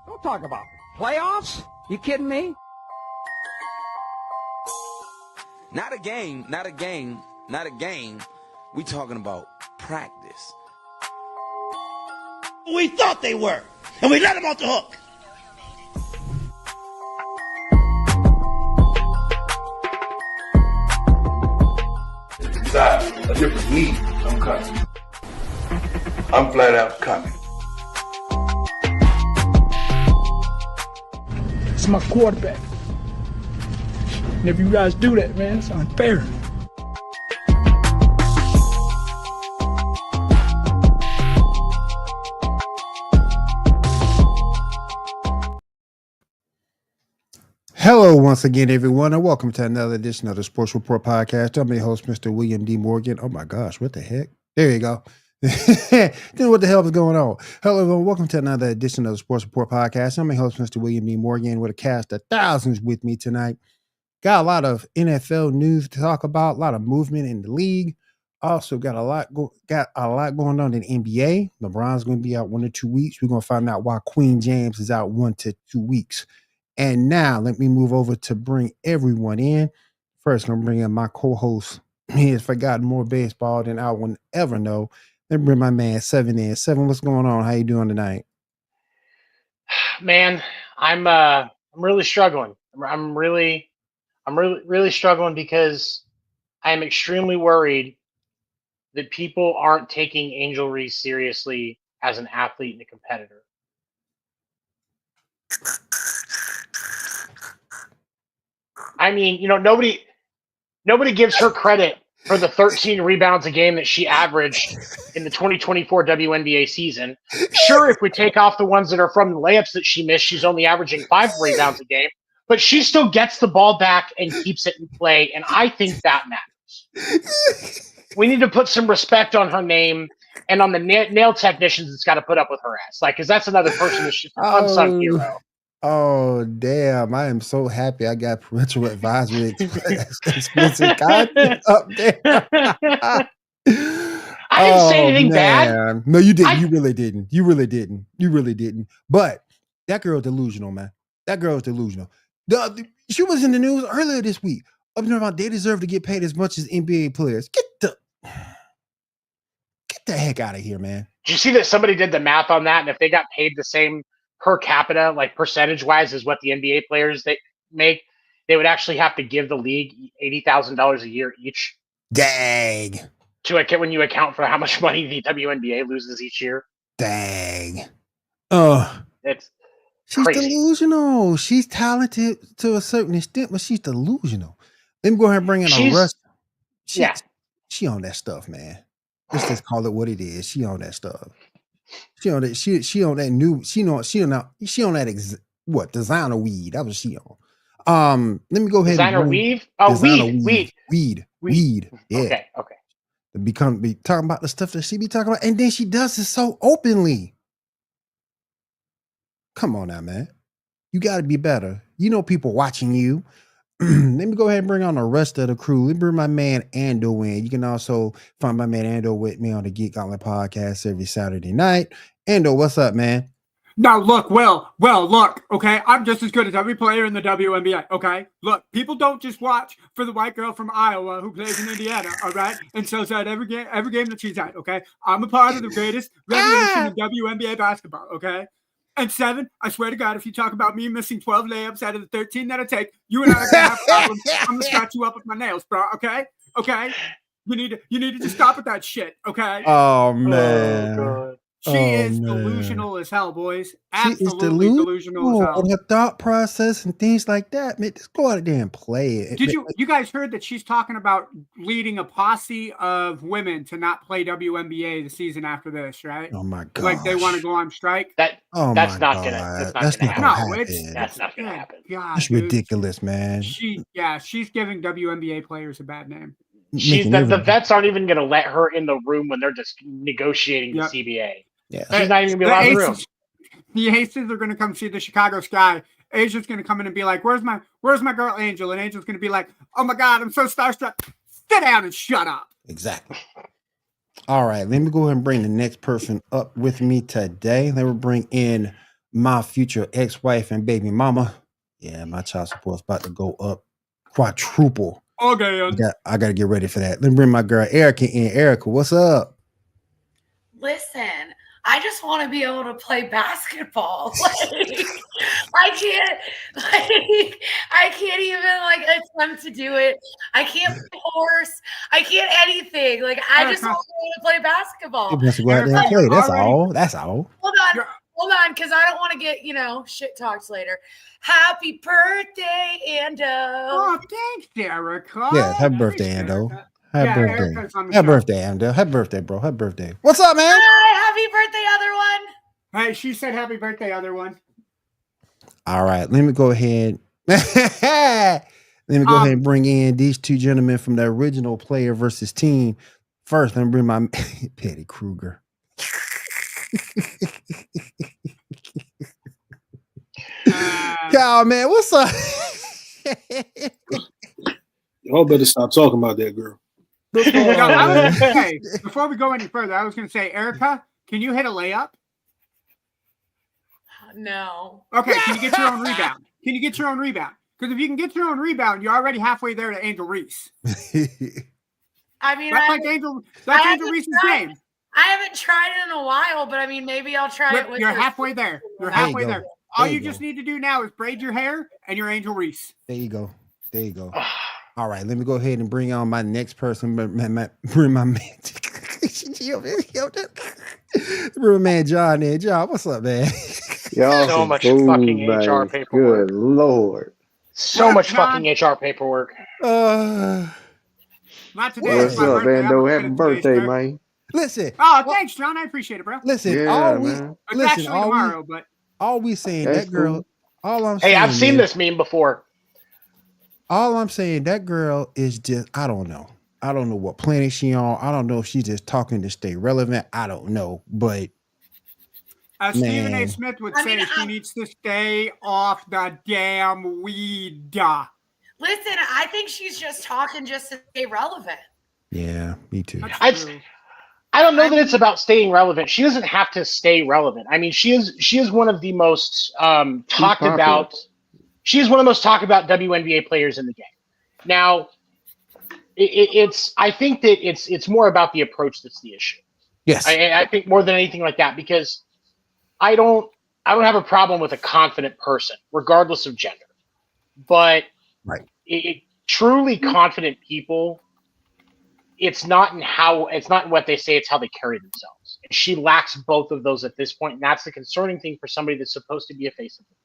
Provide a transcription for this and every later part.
Don't talk about playoffs. You kidding me? Not a game. We talking about practice. We thought they were, and we let them off the hook. Besides, a different league, I'm coming. I'm flat out coming. It's my quarterback. And if you guys do that, man, it's unfair. Hello once again, everyone, and welcome to another edition of the Sports Report Podcast. I'm your host, Mr. William D. Morgan. Oh my gosh, what the heck? There you go. Then what the hell is going on? Hello, everyone. Welcome to another edition of the Sports Report Podcast. I'm your host, Mr. William D. Morgan, with a cast of thousands with me tonight. Got a lot of NFL news to talk about, a lot of movement in the league. Also got a lot going on in the NBA. LeBron's going to be out 1 to 2 weeks. We're going to find out why Queen James is out 1 to 2 weeks. And now let me move over to bring everyone in. First, I'm going to bring in my co-host. He has forgotten more baseball than I will ever know. Let me bring my man Seven in. Seven, what's going on? How you doing tonight? Man, I'm really struggling. I'm really struggling because I am extremely worried that people aren't taking Angel Reese seriously as an athlete and a competitor. I mean, nobody gives her credit for the 13 rebounds a game that she averaged in the 2024 WNBA season. Sure, if we take off the ones that are from the layups that she missed, she's only averaging 5 rebounds a game, but she still gets the ball back and keeps it in play, and I think that matters. We need to put some respect on her name and on the nail technicians that's got to put up with her ass. Because that's another person that's just an unsung hero. Oh, damn. I am so happy I got parental advisory explicit content up there. I didn't say anything bad. No, you didn't. You really didn't. But that girl delusional, man. That girl is delusional. She was in the news earlier this week. Up there about they deserve to get paid as much as NBA players. Get the heck out of here, man. Did you see that somebody did the math on that? And if they got paid the same per capita, like percentage-wise, as what the NBA players they make, they would actually have to give the league $80,000 a year each. Dang. When you account for how much money the WNBA loses each year. Dang. She's crazy. Delusional. She's talented to a certain extent, but she's delusional. Let me go ahead and bring in a rest. She on that stuff, man. Let's just call it what it is. She on that stuff. She on that. She on that new. She on that designer weed. That was she on. Let me go ahead. Designer and weave. Oh, weed. Yeah. Okay. Be talking about the stuff that she be talking about, and then she does it so openly. Come on now, man. You got to be better. People watching you. Let me go ahead and bring on the rest of the crew. Let me bring my man Ando in. You can also find my man Ando with me on the Geek Gauntlet podcast every Saturday night. Ando, what's up, man? Now, look, look, okay? I'm just as good as every player in the WNBA, okay? Look, people don't just watch for the white girl from Iowa who plays in Indiana, all right? And sells out every game that she's at, okay? I'm a part of the greatest revolution in WNBA basketball, okay? And Seven, I swear to God, if you talk about me missing 12 layups out of the 13 that I take, you and I are going to have problems. I'm going to scratch you up with my nails, bro, okay? Okay? You need to just stop with that shit, okay? Oh man. God. She is man. delusional as hell, boys. She is Absolutely delusional as hell. on her thought process and things like that. Man, just go out there and play it. Did you guys heard that she's talking about leading a posse of women to not play WNBA the season after this, right? Oh my god! Like they want to go on strike. That's Oh not my gonna. god! That's not gonna happen. No, it's That's not gonna happen. God, That's dude. ridiculous, man. She's giving WNBA players a bad name. The vets aren't even gonna let her in the room when they're just negotiating the CBA. Yeah, She's not even gonna be allowed in the room. The Aces are gonna come see the Chicago Sky. Asia's gonna come in and be like, "Where's my girl Angel?" And Angel's gonna be like, "Oh my God, I'm so starstruck. Sit down and shut up." exactly. All right, let me go ahead and bring the next person up with me today. Let me bring in my future ex-wife and baby mama. Yeah, my child support's about to go up quadruple. Okay. I got to get ready for that. Let me bring my girl Erica in. Erica, what's up? Listen, I just want to be able to play basketball. I can't even attempt to do it. I can't play horse. I can't anything. I just want to be able to play basketball. You must go out there and play. That's all. Hold on, because I don't want to get shit talked later. Happy birthday, Ando. Oh, thanks, Erica. Yeah, happy birthday, Ando. Happy birthday. Erica's on the Happy show. birthday, Ando. Happy birthday, bro. Happy birthday. What's up, man? Hi, happy birthday, other one. Hey, she said happy birthday, other one. All right, let me go ahead. Let me go ahead and bring in these two gentlemen from the original Player versus Team. First, let me bring my Petty Kruger. Kyle, man, what's up? Y'all better stop talking about that girl. Before we go any further, I was going to say, Erica, can you hit a layup? No. Okay, can you get your own rebound? Can you get your own rebound? Because if you can get your own rebound, you're already halfway there to Angel Reese. I mean, that's Angel Reese's game. I haven't tried it in a while, but I mean, maybe I'll try it with You're halfway there. You're halfway there. All you just need to do now is braid your hair and you're Angel Reese. There you go. All right, let me go ahead and bring on my next person. Bring my man. Bring my man John in. John, what's up, man? Y'all so much fucking HR paperwork. Good Lord. So much fucking HR paperwork. Not today. What's up, man? Happy birthday, man. Listen. Oh, thanks, John. I appreciate it, bro. Listen, it's actually tomorrow, but all we saying that girl. All I'm saying. Hey, I've seen this meme before. All I'm saying, that girl is just, I don't know. I don't know what planet she on. I don't know if she's just talking to stay relevant. I don't know, but as Stephen A. Smith would say, she needs to stay off the damn weed. Listen, I think she's just talking just to stay relevant. Yeah, me too. I don't know that it's about staying relevant. She doesn't have to stay relevant. I mean, she is one of the most talked about. She is one of the most talked about WNBA players in the game. Now, I think that it's more about the approach that's the issue. Yes, I think more than anything like that, because I don't have a problem with a confident person, regardless of gender. But truly confident people, it's not in what they say, it's how they carry themselves. And she lacks both of those at this point, and that's the concerning thing for somebody that's supposed to be a face of the game.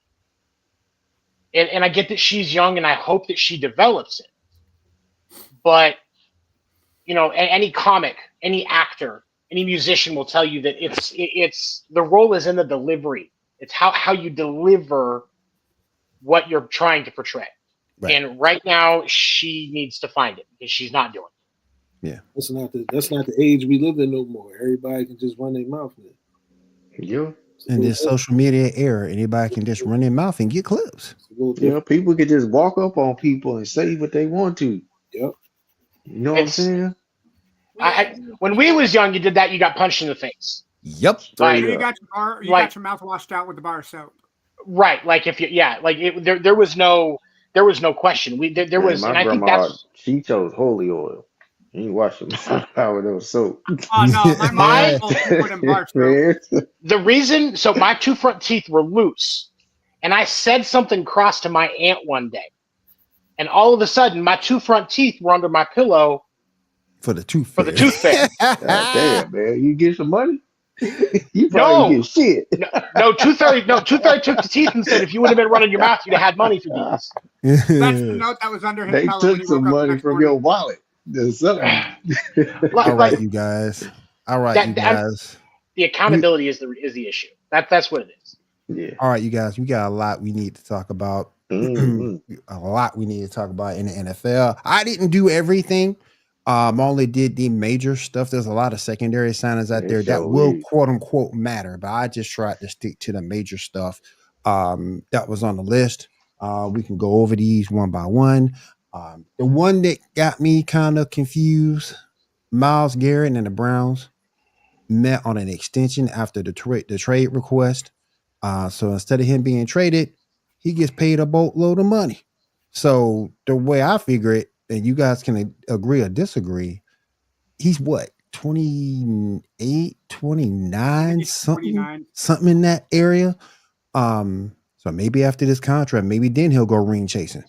And I get that she's young, and I hope that she develops it. But any comic, any actor, any musician will tell you that it's the role is in the delivery. It's how you deliver what you're trying to portray. Right. And right now, she needs to find it because she's not doing it. Yeah, that's not the age we live in no more. Everybody can just run their mouth with it. Yeah. In this social media era, anybody can just run their mouth and get clips. Yeah, people can just walk up on people and say what they want to. Yep. You know what I'm saying? When we was young, you did that, you got punched in the face. Yep. You got your mouth washed out with the bar soap. Right. Like there was no question. There was, my and I think grandma, she chose holy oil. You wash them out with those soap. Oh no, my put in bar soap. The reason, so my two front teeth were loose, and I said something cross to my aunt one day, and all of a sudden my two front teeth were under my pillow, For the tooth For the tooth fairy. God damn, man. You get some money? You probably get shit. No, Tooth Fairy took the teeth and said, if you would have been running your mouth, you'd have had money for these. That's the note that was under his They pillow took when he some woke up the money next from morning. your wallet. There's something. All right, you guys. All right, you guys. The accountability is the issue. That's what it is. Yeah. All right, you guys. We got a lot we need to talk about. A lot we need to talk about in the NFL. I didn't do everything. Only did the major stuff. There's a lot of secondary signings out there that will quote unquote matter, but I just tried to stick to the major stuff that was on the list. We can go over these one by one. The one that got me kind of confused, Myles Garrett and the Browns met on an extension after the trade request. So instead of him being traded, he gets paid a boatload of money. So the way I figure it, and you guys can agree or disagree, he's what, 28, 29, something in that area. So maybe after this contract, maybe then he'll go ring chasing.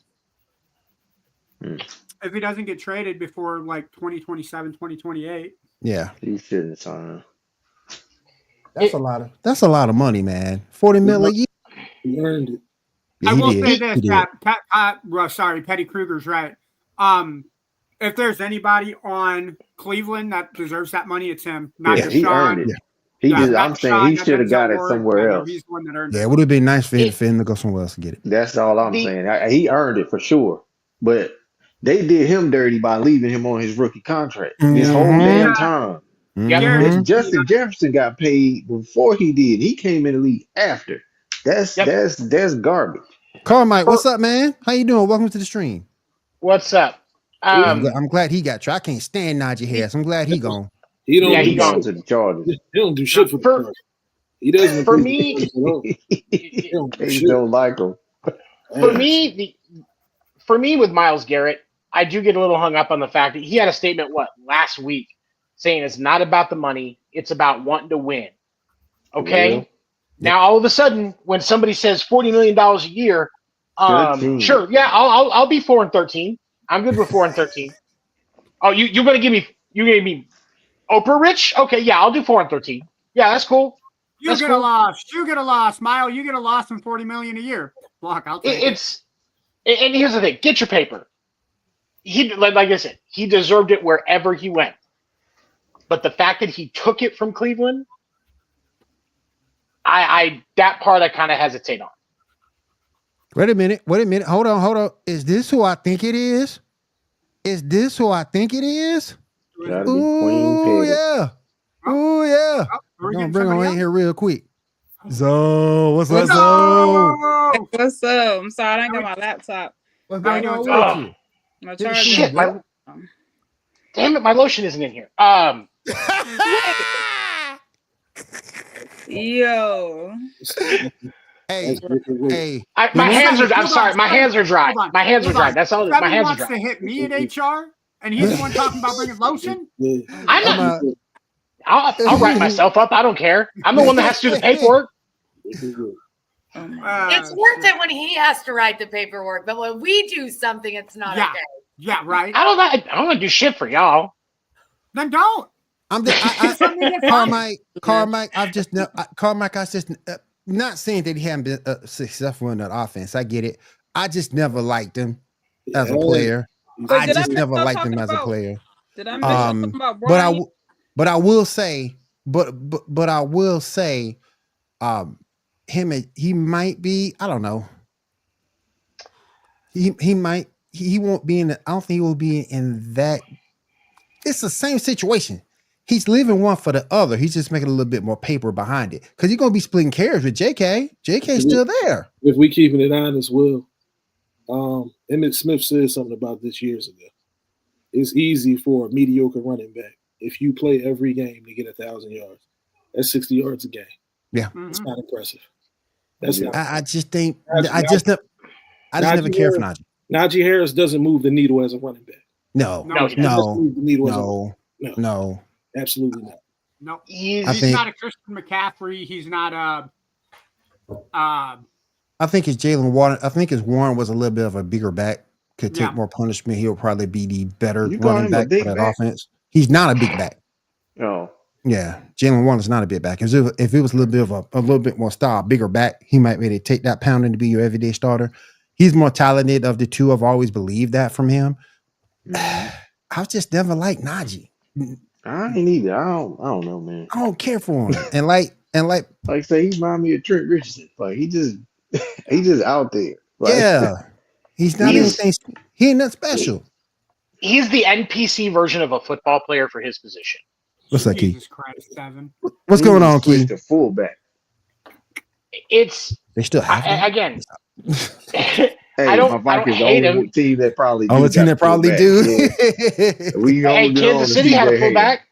If he doesn't get traded before like 2027, 2028. Yeah. He shouldn't sign. That's a lot of money, man. 40 million a year. He earned it. Yeah, I will say this, Petty Kruger's right. If there's anybody on Cleveland that deserves that money, it's him. Not just he Sean. earned it. I'm saying he should have got it somewhere else. He's the one that earned it would have been nice for him to go somewhere else to get it. That's all I'm saying. He earned it for sure. But they did him dirty by leaving him on his rookie contract this whole damn time. Justin Jefferson got paid before he did. He came in the league after. That's garbage. Carmike, what's up, man? How you doing? Welcome to the stream. What's up? I'm glad he got you. I can't stand Najee Harris. I'm glad he gone. He gone to the Chargers. He don't do shit for the Chargers. He doesn't. For me, they don't like him. For me, with Myles Garrett, I do get a little hung up on the fact that he had a statement last week saying it's not about the money, it's about wanting to win. Okay. Yeah. Now all of a sudden, when somebody says $40 million a year, sure, yeah, I'll be 4-13. I'm good with 4-13. Oh, you're gonna give me Oprah rich? Okay, yeah, I'll do 4-13. Yeah, that's cool. You get a loss. Mile, you get a loss from $40 million a year. Block, I'll take it. And here's the thing: get your paper. He, like I said, he deserved it wherever he went. But the fact that he took it from Cleveland, that part I kind of hesitate on. Wait a minute. Hold on. Is this who I think it is? Ooh, yeah. Ooh, yeah. I'm going to bring him in here real quick. Zo, what's up, Zo? What's up? I'm sorry, I didn't got my laptop. What's going on with you? My charger. Shit, damn it, my lotion isn't in here. Yo. Hey. My hands are dry. My hands are dry. That's all. My hands are dry. Wants to hit me in HR, and he's the one talking about bringing lotion. I'll write myself up. I don't care. I'm the one that has to do the paperwork. It's worth it when he has to write the paperwork, but when we do something, it's not okay. Yeah, right. I don't want to do shit for y'all. Then don't. Carmike. Carmike. I just not saying that he hadn't been successful in that offense. I get it. I just never liked him as a player. I just never liked him as a player. Did I miss something about Brian? But I will say, he might be. I don't know. He won't be in. I don't think he will be in that. It's the same situation. He's leaving one for the other. He's just making a little bit more paper behind it because you're gonna be splitting carries with JK. JK's still there. If we keeping it honest, Will, Emmitt Smith said something about this years ago. It's easy for a mediocre running back if you play every game to get 1,000 yards. That's 60 yards a game. Yeah, it's not impressive. That's not. I just think. I just never cared for Najee. Najee Harris doesn't move the needle as a running back. No. Absolutely not. No, he's not a Christian McCaffrey. He's not I think it's Jalen Warren. I think Warren was a little bit of a bigger back, could take more punishment. He'll probably be the better running back for that offense. He's not a big back. Oh. Yeah, Jalen Warren's not a big back. If it was a little bit of a little bit more style, bigger back, he might be able to take that pounding to be your everyday starter. He's more talented of the two. I've always believed that from him. I've just never liked Najee. I ain't either. I don't know, man. I don't care for him. And like I say, he remind me of Trent Richardson. Like he just out there. Like, yeah, he's not anything. He ain't nothing special. He's the NPC version of a football player for his position. What's that, Key? Jesus Christ, 7. What's going on, Key? The fullback. They still have again. Hey, I don't hate the only him. team that probably do. Oh, team that probably do. Yeah. Hey, Kansas City had a fullback.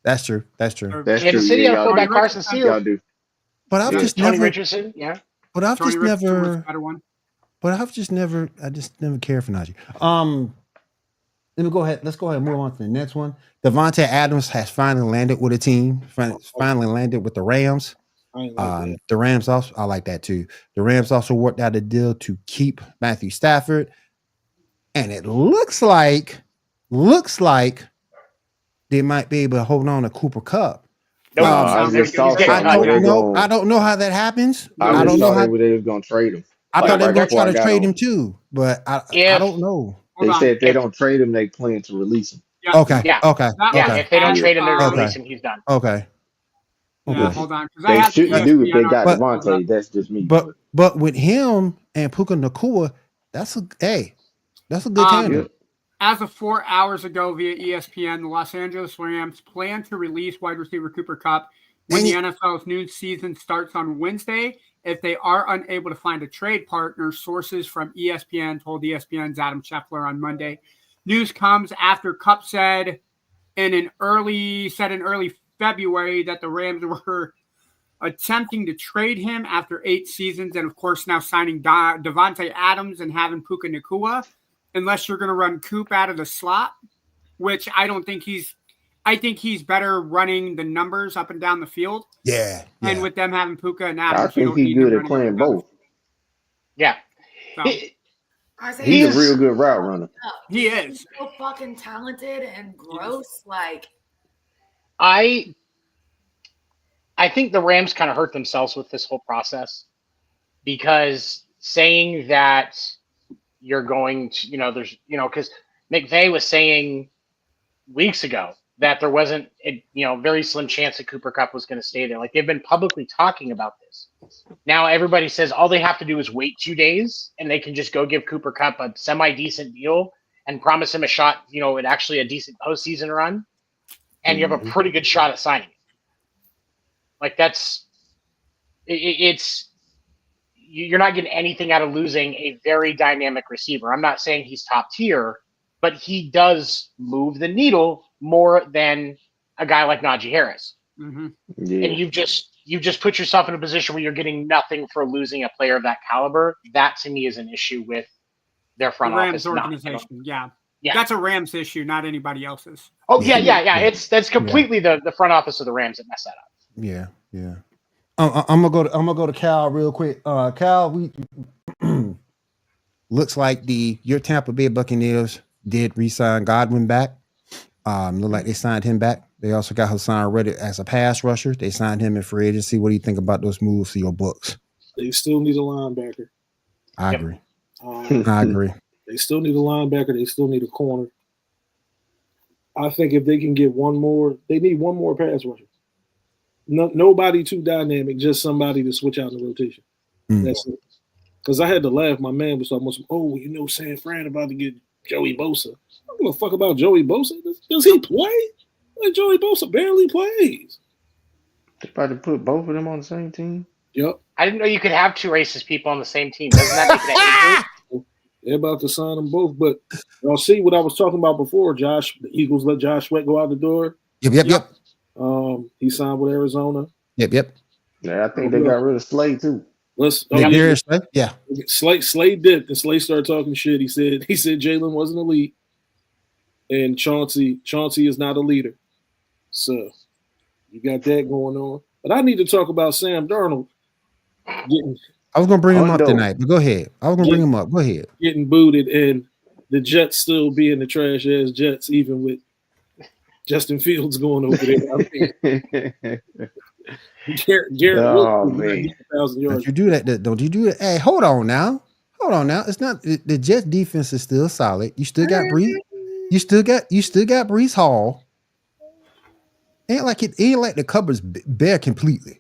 That's true. Kansas City had a fullback, Carson Steele. Do. But I've just Tony never. Richardson, yeah. But I've Tony just Richardson was never. a better one. But I've just never. I just never cared for Najee. Let me go ahead. Let's go ahead and move on to the next one. Devontae Adams has finally landed with a team. Finally landed with the Rams. The Rams also, I like that too. The Rams also worked out a deal to keep Matthew Stafford, and it looks like they might be able to hold on to Cooper Kupp. I don't know how that happens. I don't know how they was going to trade him. I thought they were going to try to trade him too, but I don't know. They said if they don't trade him, they plan to release him. Okay. Yeah. Okay. Yeah. If they don't trade him, they release him. He's done. Okay. Yeah, hold on. They shouldn't do if they got Devontae. That's just me. But with him and Puka Nacua, that's a good tandem. As of 4 hours ago via ESPN, the Los Angeles Rams plan to release wide receiver Cooper Kupp when the NFL's new season starts on Wednesday. If they are unable to find a trade partner, sources from ESPN told ESPN's Adam Scheffler on Monday. News comes after Kupp said in early February that the Rams were attempting to trade him after 8 seasons, and of course now signing Devontae Adams and having Puka Nacua, unless you're going to run Coop out of the slot, which I don't think he's. I think he's better running the numbers up and down the field. Yeah. And with them having Puka and Adams, I think he's good at playing both. Yeah. So, he's a real good route runner. He is. So fucking talented and gross. Like, I think the Rams kind of hurt themselves with this whole process because saying that you're going to, because McVay was saying weeks ago that there wasn't a very slim chance that Cooper Kupp was going to stay there. Like they've been publicly talking about this. Now everybody says all they have to do is wait 2 days and they can just go give Cooper Kupp a semi-decent deal and promise him a shot, at actually a decent postseason run. And you have a pretty good shot at signing. Like you're not getting anything out of losing a very dynamic receiver. I'm not saying he's top tier, but he does move the needle more than a guy like Najee Harris. Mm-hmm. Yeah. And you've just put yourself in a position where you're getting nothing for losing a player of that caliber. That to me is an issue with their front Rams office. organization. Yeah. Yeah. That's a Rams issue, not anybody else's. Oh yeah. That's completely the front office of the Rams that messed that up. Yeah. I'm gonna go to Cal real quick. Cal, we looks like your Tampa Bay Buccaneers did re-sign Godwin back. Look like they signed him back. They also got Hassan Reddick as a pass rusher. They signed him in free agency. What do you think about those moves for your books? They still need a linebacker. I agree. I agree. They still need a linebacker. They still need a corner. I think if they can get they need one more pass rusher. Nobody too dynamic, just somebody to switch out in the rotation. That's it. Because I had to laugh. My man was almost, San Fran about to get Joey Bosa. I don't give a fuck about Joey Bosa. Does he play? Like Joey Bosa barely plays. They about to put both of them on the same team? Yep. I didn't know you could have two racist people on the same team. Doesn't that make that equal? They're about to sign them both. But y'all see what I was talking about before. The Eagles let Josh Sweat go out the door. Yep. He signed with Arizona. Yep. Yeah, I think they got rid of Slade too. Yeah. Slade did, and Slade started talking shit. He said Jalen wasn't elite, and Chauncey is not a leader. So you got that going on. But I need to talk about Sam Darnold I was gonna bring him up tonight, but go ahead. I was gonna bring him up. Go ahead. Getting booted and the Jets still being the trash ass Jets, even with Justin Fields going over there. I mean, Garrett Oh, Wilson man. 1,000 yards. Don't you do that? Don't you do that? Hey, hold on now. It's not the Jets defense is still solid. You still got Brees. You still got Brees Hall. Ain't like the cupboard's bare completely.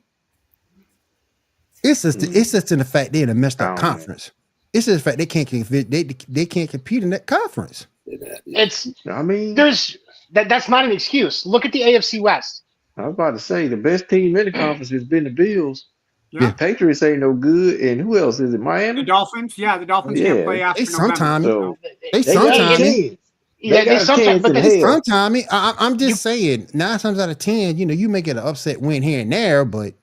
It's just in the fact they're in a messed up conference. It's just the fact they can't compete in that conference. That's not an excuse. Look at the AFC West. I was about to say the best team in the conference has been the Bills. Yeah. The Patriots ain't no good, and who else is it? Miami. The Dolphins. Yeah, the Dolphins can't play after November. They sometimes. I'm just saying. 9 times out of 10, you may get an upset win here and there, but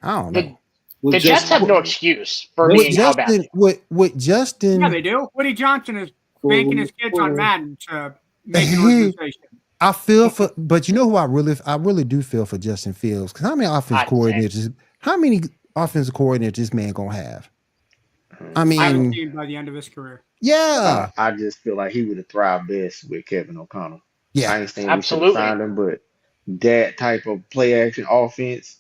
I don't know. The Jets have no excuse for being how bad. With Justin, yeah, they do. Woody Johnson is banking his kids on Madden to make an organization. I feel for, but you know who I really do feel for Justin Fields, because how many offensive coordinators this man gonna have? I mean, I haven't seen by the end of his career. Yeah, I just feel like he would have thrived best with Kevin O'Connell. Yeah, I ain't saying we should have signed him, but that type of play action offense,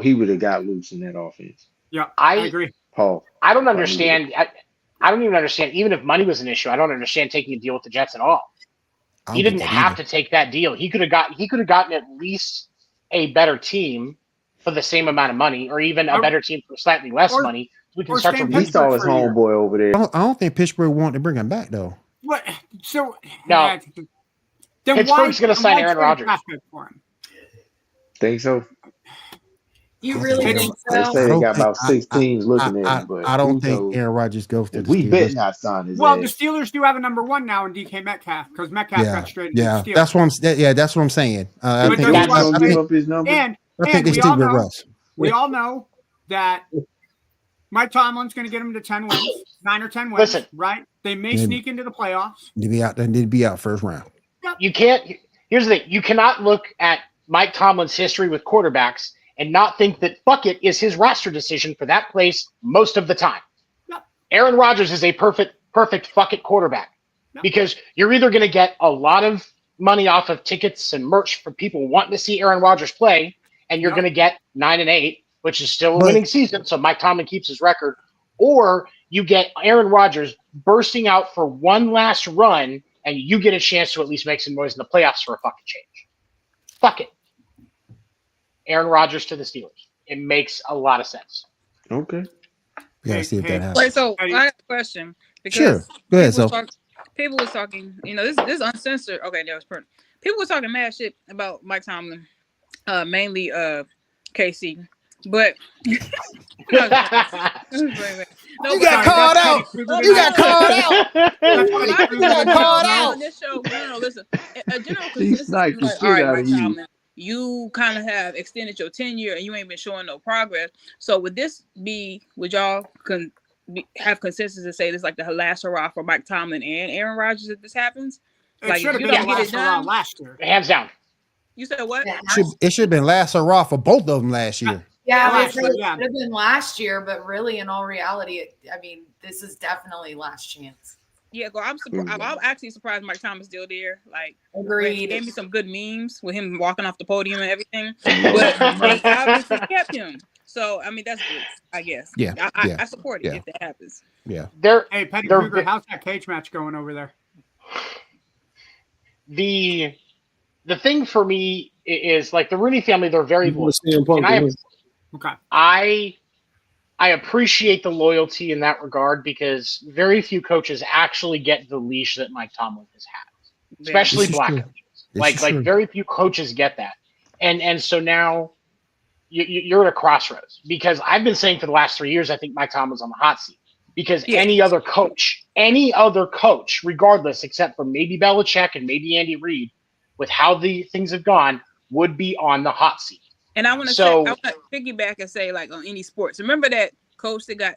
he would have got loose in that offense. Yeah, I agree. Paul, I don't understand. I don't even understand. Even if money was an issue, I don't understand taking a deal with the Jets at all. He didn't have to take that deal. He could have gotten at least a better team for the same amount of money, or even a better team for slightly less money. We can start from. He saw his homeboy over there. I don't think Pittsburgh wanted to bring him back though. What? So no. Pittsburgh's going to sign Aaron Rodgers. Think so? You really think so? They say they got about 6 teams looking at him, but I don't think Aaron Rodgers goes to the we Steelers. bet not sign his Well, ass. the Steelers do have a number 1 now in DK Metcalf, because Metcalf got straight into the Steelers. That's what I'm saying. I think they stick with Russ. We all know that Mike Tomlin's going to get him to 10 wins, 9 or 10 wins. Listen, right? They may sneak into the playoffs. They'd be out first round. You can't. Here's the thing: you cannot look at Mike Tomlin's history with quarterbacks and not think that fuck it is his roster decision for that place most of the time. Yep. Aaron Rodgers is a perfect fuck it quarterback because you're either going to get a lot of money off of tickets and merch for people wanting to see Aaron Rodgers play, and you're going to get 9-8, which is still a winning season. So Mike Tomlin keeps his record, or you get Aaron Rodgers bursting out for one last run, and you get a chance to at least make some noise in the playoffs for a fucking change. Fuck it. Aaron Rodgers to the Steelers. It makes a lot of sense. Okay. We gotta see if that happens. Wait, so I have a question. Sure. Go ahead, people was talking, this is uncensored. Okay, that was perfect. People were talking mad shit about Mike Tomlin, mainly KC. But you got called out. You got called out. You got called out. On this show, no, listen. A general He sniped the like, shit all right, out of Mike you. Tomlin, you kind of have extended your tenure and you ain't been showing no progress. So would y'all have consensus to say this like the last hurrah for Mike Tomlin and Aaron Rodgers if this happens? It should have been the last hurrah last year. Hands down. You said what? It should have been last hurrah for both of them last year. Yeah, it should have been last year, but really, in all reality, this is definitely last chance. Yeah, I'm surprised. I'm actually surprised Mike Thomas still there. Like, agreed. He gave me some good memes with him walking off the podium and everything, but he obviously kept him. So that's good, I guess. Yeah, I support it if that happens. Yeah. Hey, Petty Kruger, how's that cage match going over there? The thing for me is like the Rooney family. They're very loyal. I appreciate the loyalty in that regard because very few coaches actually get the leash that Mike Tomlin has had, especially black coaches. Like very few coaches get that, and so now you're at a crossroads because I've been saying for the last 3 years I think Mike Tomlin's on the hot seat because any other coach, regardless, except for maybe Belichick and maybe Andy Reid, with how the things have gone, would be on the hot seat. And I want to piggyback and say, like, on any sports. Remember that coach that got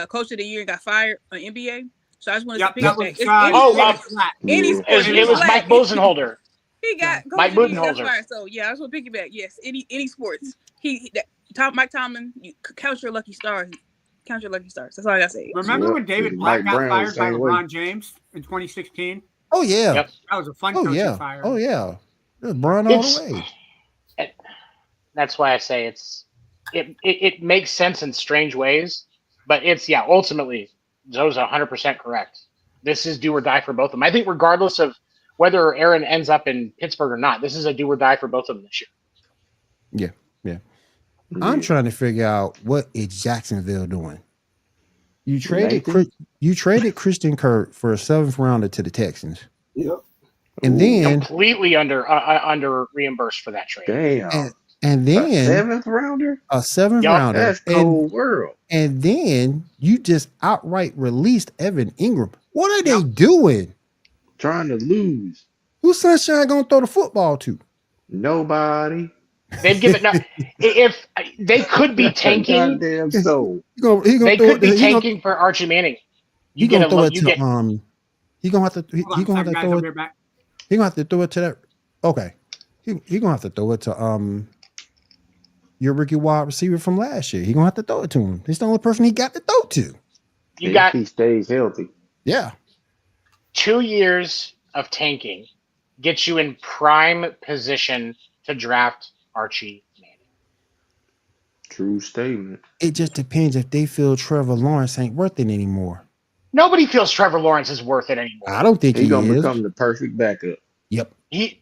coach of the year and got fired on NBA? So I just wanted to piggyback. It was Mike Budenholzer. He got Mike Budenholzer. So yeah, I just want to piggyback. Yes, any sports. Mike Tomlin, you count your lucky stars. Count your lucky stars. That's all I gotta say. Remember when David Black got fired by LeBron James in 2016? Oh yeah. Yep. That was a fun Oh coaching yeah. fire. Oh yeah. It was Brian all It's- the way. That's why I say it makes sense in strange ways, but ultimately Zoe's 100% correct. This is do or die for both of them. I think regardless of whether Aaron ends up in Pittsburgh or not, this is a do or die for both of them this year. Yeah. I'm trying to figure out what is Jacksonville doing. You traded Christian Kirk for a 7th rounder to the Texans. Yep. And then Completely under reimbursed for that trade. Damn. And then a 7th rounder? A 7th Yup. rounder. That's cold world. And then you just outright released Evan Ingram. What are they doing? Trying to lose. Who's Sunshine gonna throw the football to? Nobody. They've given if they could be tanking. Goddamn soul. They could be tanking for Archie Manning. He gonna throw it to He gonna have to. He gonna have to throw it. He gonna have to throw it to that. Okay. He gonna have to throw it to your rookie wide receiver from last year. He gonna have to throw it to him. He's the only person he got to throw to. If he stays healthy. Yeah. 2 years of tanking gets you in prime position to draft Archie Manning. True statement. It just depends if they feel Trevor Lawrence ain't worth it anymore. Nobody feels Trevor Lawrence is worth it anymore. I don't think he's gonna is. become the perfect backup. Yep. He's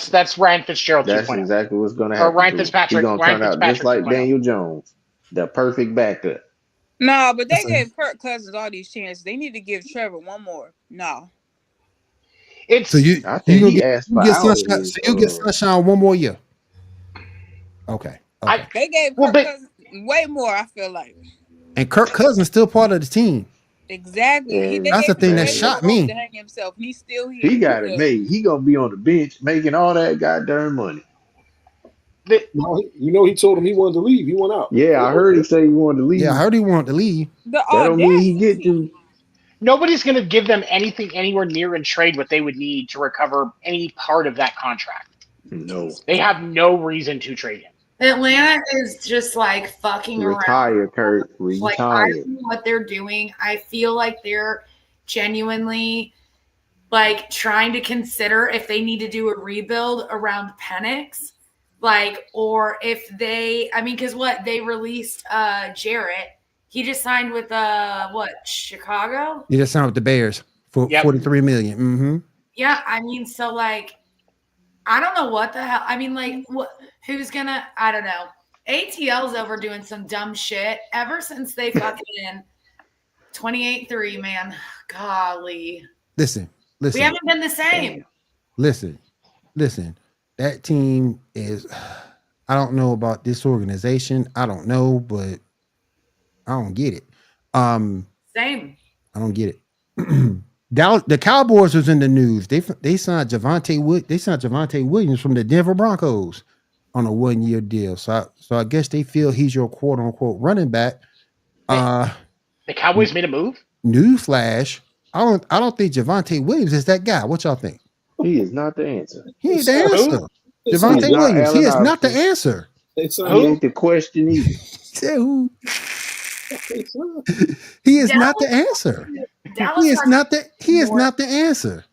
that's Ryan Fitzgerald 2.0. That's exactly what's gonna happen. Or Ryan Fitzpatrick. He's gonna turn out just like Daniel Jones, the perfect backup. No, but they gave Kirk Cousins all these chances. They need to give Trevor one more. No. It's So you I think he asked for Sunshine. So you get Sunshine one more year. Okay. They gave Kirk Cousins way more, I feel like. And Kirk Cousins still part of the team. Exactly. That's the thing that shot me. To hang himself. He's still here. He got it made. He gonna be on the bench making all that goddamn money. You know, he told him he wanted to leave. He went out. Yeah, I heard he say he wanted to leave. Yeah, I heard he wanted to leave. That don't mean he get to. Nobody's going to give them anything anywhere near in trade what they would need to recover any part of that contract. No. They have no reason to trade him. Atlanta is just like fucking Retire, around. Kurt. Like, I Retire. don't know what they're doing. I feel like they're genuinely like trying to consider if they need to do a rebuild around Penix. Like, or if they, I mean, because what they released Jarrett, he just signed with Chicago? He just signed with the Bears for $43 million. Mm-hmm. Yeah, I mean, so like, I don't know what the hell. I mean, like, who's gonna? I don't know. ATL's over doing some dumb shit ever since they fucking in 28-3, man. Golly. Listen. We haven't been the same. Listen. That team is, I don't know about this organization. I don't know, but I don't get it. Same. I don't get it. Dallas, the Cowboys was in the news. They signed Javonte Williams from the Denver Broncos on a 1-year deal. So I guess they feel he's your quote unquote running back. The Cowboys made a move? Newsflash. I don't think Javonte Williams is that guy. What y'all think? He is not the answer. He ain't the answer. Javonte Williams. He is not the answer. He ain't the question either. He is not the answer. He is not the answer.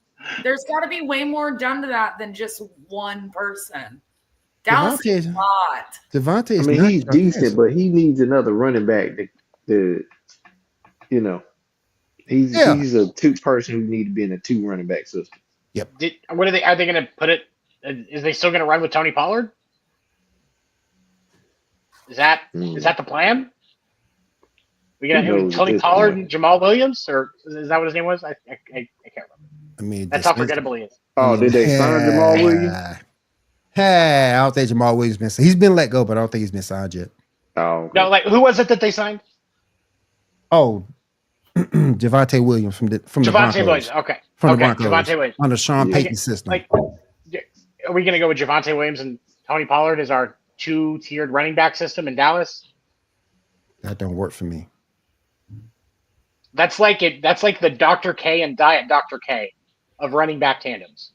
There's got to be way more done to that than just one person. Dallas is a lot. Javonte is he's decent, but he needs another running back to he's a person who needs to be in a 2 running back system. Yep. Are they going to put it? Is they still going to run with Tony Pollard? Is that the plan? We got Tony Pollard and Jamal Williams, or is that what his name was? I can't remember. I mean, that's how forgettable he is. Oh, did they sign Jamal Williams? Hey, I don't think Jamal Williams been signed. He's been let go, but I don't think he's been signed yet. Oh no, like who was it that they signed? Oh, Javonte Williams from the Broncos. Williams. Okay, from the Broncos. Javonte Williams On the Sean Payton system. Like, are we going to go with Javonte Williams and Tony Pollard as our 2-tiered running back system in Dallas? That don't work for me. That's like the Dr. K and Diet Dr. K of running back tandems.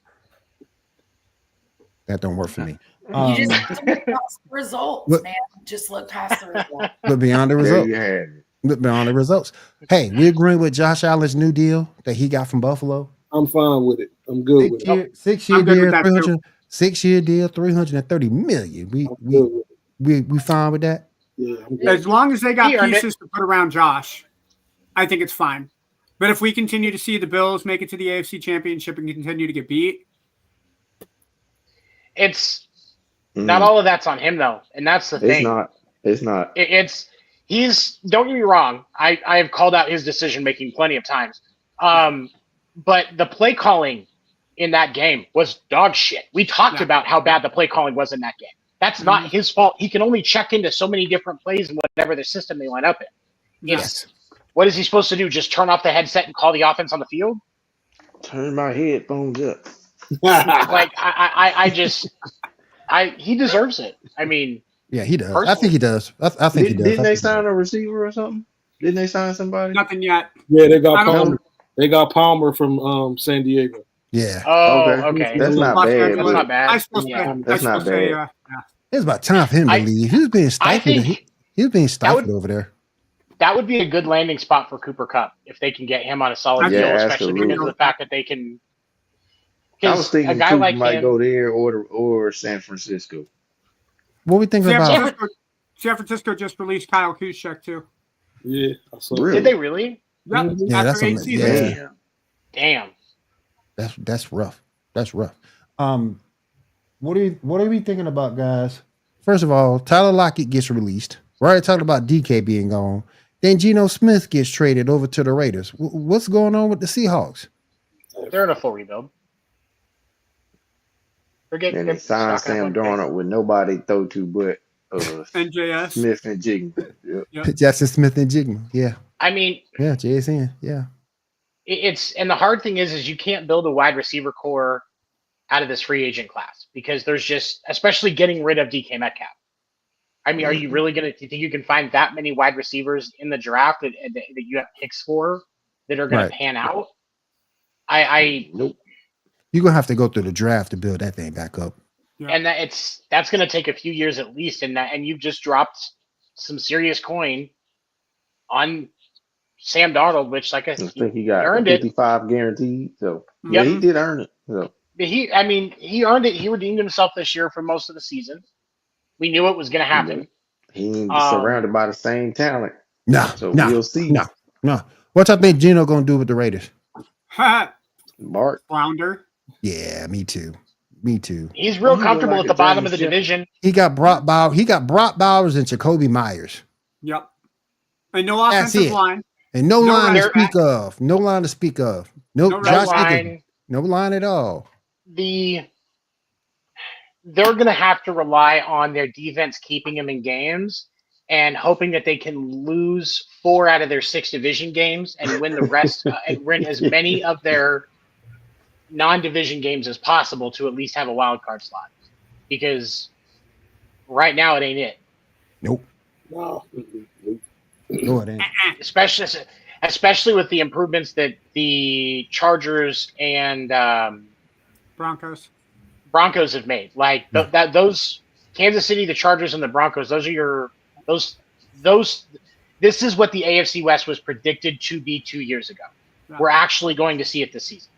That don't work for me. You just have to look past the results, man. Just look past the results. But beyond the result, on the results. Hey, we agreeing with Josh Allen's new deal that he got from Buffalo. I'm fine with it. I'm good with it. 6 year I'm good deal, with that, 300. 6 year deal, $330 million. We fine with that. Yeah, I'm good. As long as they got He earned pieces to put around Josh, I think it's fine. But if we continue to see the Bills make it to the AFC Championship and continue to get beat, It's not all of that's on him though, and that's the thing. It's not. He's don't get me wrong. I have called out his decision making plenty of times. But the play calling in that game was dog shit. We talked about how bad the play calling was in that game. That's not his fault. He can only check into so many different plays in whatever the system they line up in. Yes. What is he supposed to do? Just turn off the headset and call the offense on the field? Turn my headphones up. Like he deserves it. I mean, yeah, he does. I think he does. I think he does. Didn't they sign a receiver or something? Didn't they sign somebody? nothing yet. Yeah, they got Palmer. They got Palmer from San Diego. Yeah. Oh, okay. That's not bad. That's not bad. That's not bad. It's about time for him to leave. He was being stifled. He was being stifled over there. That would be a good landing spot for Cooper Kupp if they can get him on a solid deal, especially because of the fact that they can. I was thinking a guy Cooper like might him, go there or San Francisco. What we thinking about? San Francisco just released Kyle Juszczyk too. Yeah, I saw Really? Did they really? Yep. Yeah, that's After 8 seasons. yeah. Damn. That's rough. That's rough. What are we thinking about, guys? First of all, Tyler Lockett gets released. We already talked about DK being gone. Then Geno Smith gets traded over to the Raiders. What's going on with the Seahawks? They're in a full rebuild. And they signed Sam Darnold with nobody to throw to but NJS. Smith and Jigma. Yep. Jackson Smith and Jigma. Yeah. I mean, yeah, JSN. Yeah. It's and the hard thing is you can't build a wide receiver core out of this free agent class because there's just, especially getting rid of DK Metcalf. I mean, are you really do you think you can find that many wide receivers in the draft that you have picks for that are going to pan out? Nope. You're gonna have to go through the draft to build that thing back up. Yeah. And that's going to take a few years at least, and you've just dropped some serious coin on Sam Darnold, which I think he got earned 55 guaranteed. So yeah, he did earn it. So he earned it. He redeemed himself this year for most of the season. We knew it was going to happen. He ain't surrounded by the same talent. So we'll see. No. What y'all think Geno gonna do with the Raiders? Mark Flounder. Yeah, me too. He's real comfortable at the bottom of the division. He got Brock Bowers and Jacoby Myers. Yep. And no offensive line. And no line to speak of. No line to speak of. No line. No line at all. They're going to have to rely on their defense keeping them in games and hoping that they can lose 4 out of their 6 division games and win the rest and win as many of their non-division games as possible to at least have a wild card slot. Because right now it ain't it. Nope. No. No, it ain't. Especially with the improvements that the Chargers and Broncos have made. Like those Kansas City, the Chargers, and the Broncos. Those are those. This is what the AFC West was predicted to be 2 years ago. Yeah. We're actually going to see it this season.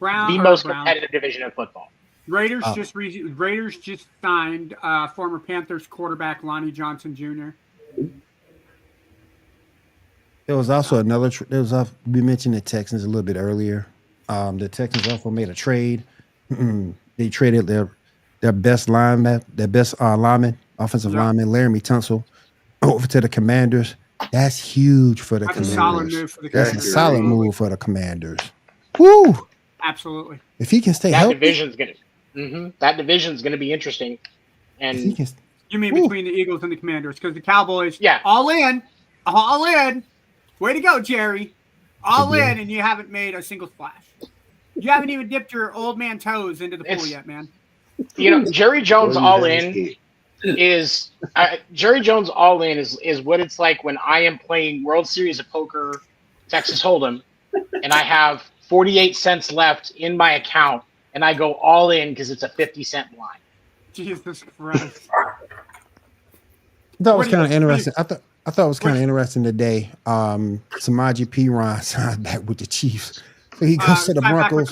The most competitive division in football. Raiders just signed former Panthers quarterback Lonnie Johnson Jr. There was also we mentioned the Texans a little bit earlier. The Texans also made a trade. They traded their best lineman, offensive lineman, Laramie Tunsil, over to the Commanders. That's huge for the Commanders. A solid move for the That's Commanders. a solid move for the Commanders. Woo! Absolutely. If he can stay that healthy, that division's gonna be interesting. And you mean between the Eagles and the Commanders? Because the Cowboys, all in. Way to go, Jerry. All in, and you haven't made a single splash. You haven't even dipped your old man toes into the pool yet, man. You know, Jerry Jones all in is Jerry Jones all in is what it's like when I am playing World Series of Poker, Texas Hold'em, and I have 48 cents left in my account, and I go all in because it's a 50-cent line. Jesus Christ. That was kind of interesting. I I thought it was kind of interesting today. Samaje Perine signed back with the Chiefs. So he goes to the Broncos.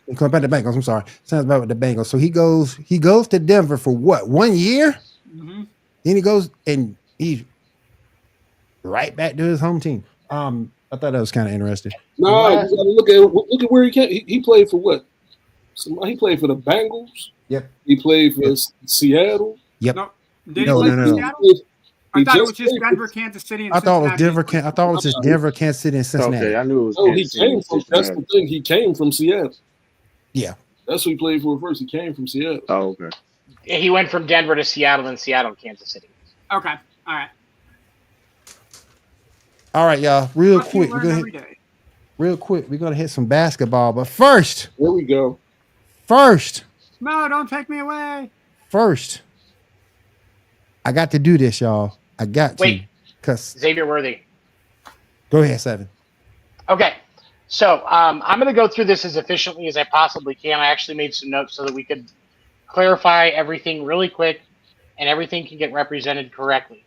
He comes back to the Bengals. I'm sorry. Signs back with the Bengals. So he goes to Denver for what? 1 year? Mm-hmm. Then he goes and he's right back to his home team. I thought that was kind of interesting. No, you gotta look at where he came. He played for what? He played for the Bengals. Yep. He played for Seattle. Yep. No. Did he play for Seattle? I thought it was just Denver, Kansas City, and Cincinnati. I thought it was just Denver, Kansas City, and Cincinnati. Okay, I knew it was. Oh, he came from. That's the thing. He came from Seattle. Yeah, that's who he played for first. He came from Seattle. Oh, okay. He went from Denver to Seattle, and Seattle to Kansas City. Okay, all right, y'all. Real quick, we're gonna hit some basketball, but first, here we go. No, don't take me away. First, I got to do this, y'all. I got to. Cause Xavier Worthy. Go ahead, Seven. Okay. So I'm going to go through this as efficiently as I possibly can. I actually made some notes so that we could clarify everything really quick and everything can get represented correctly.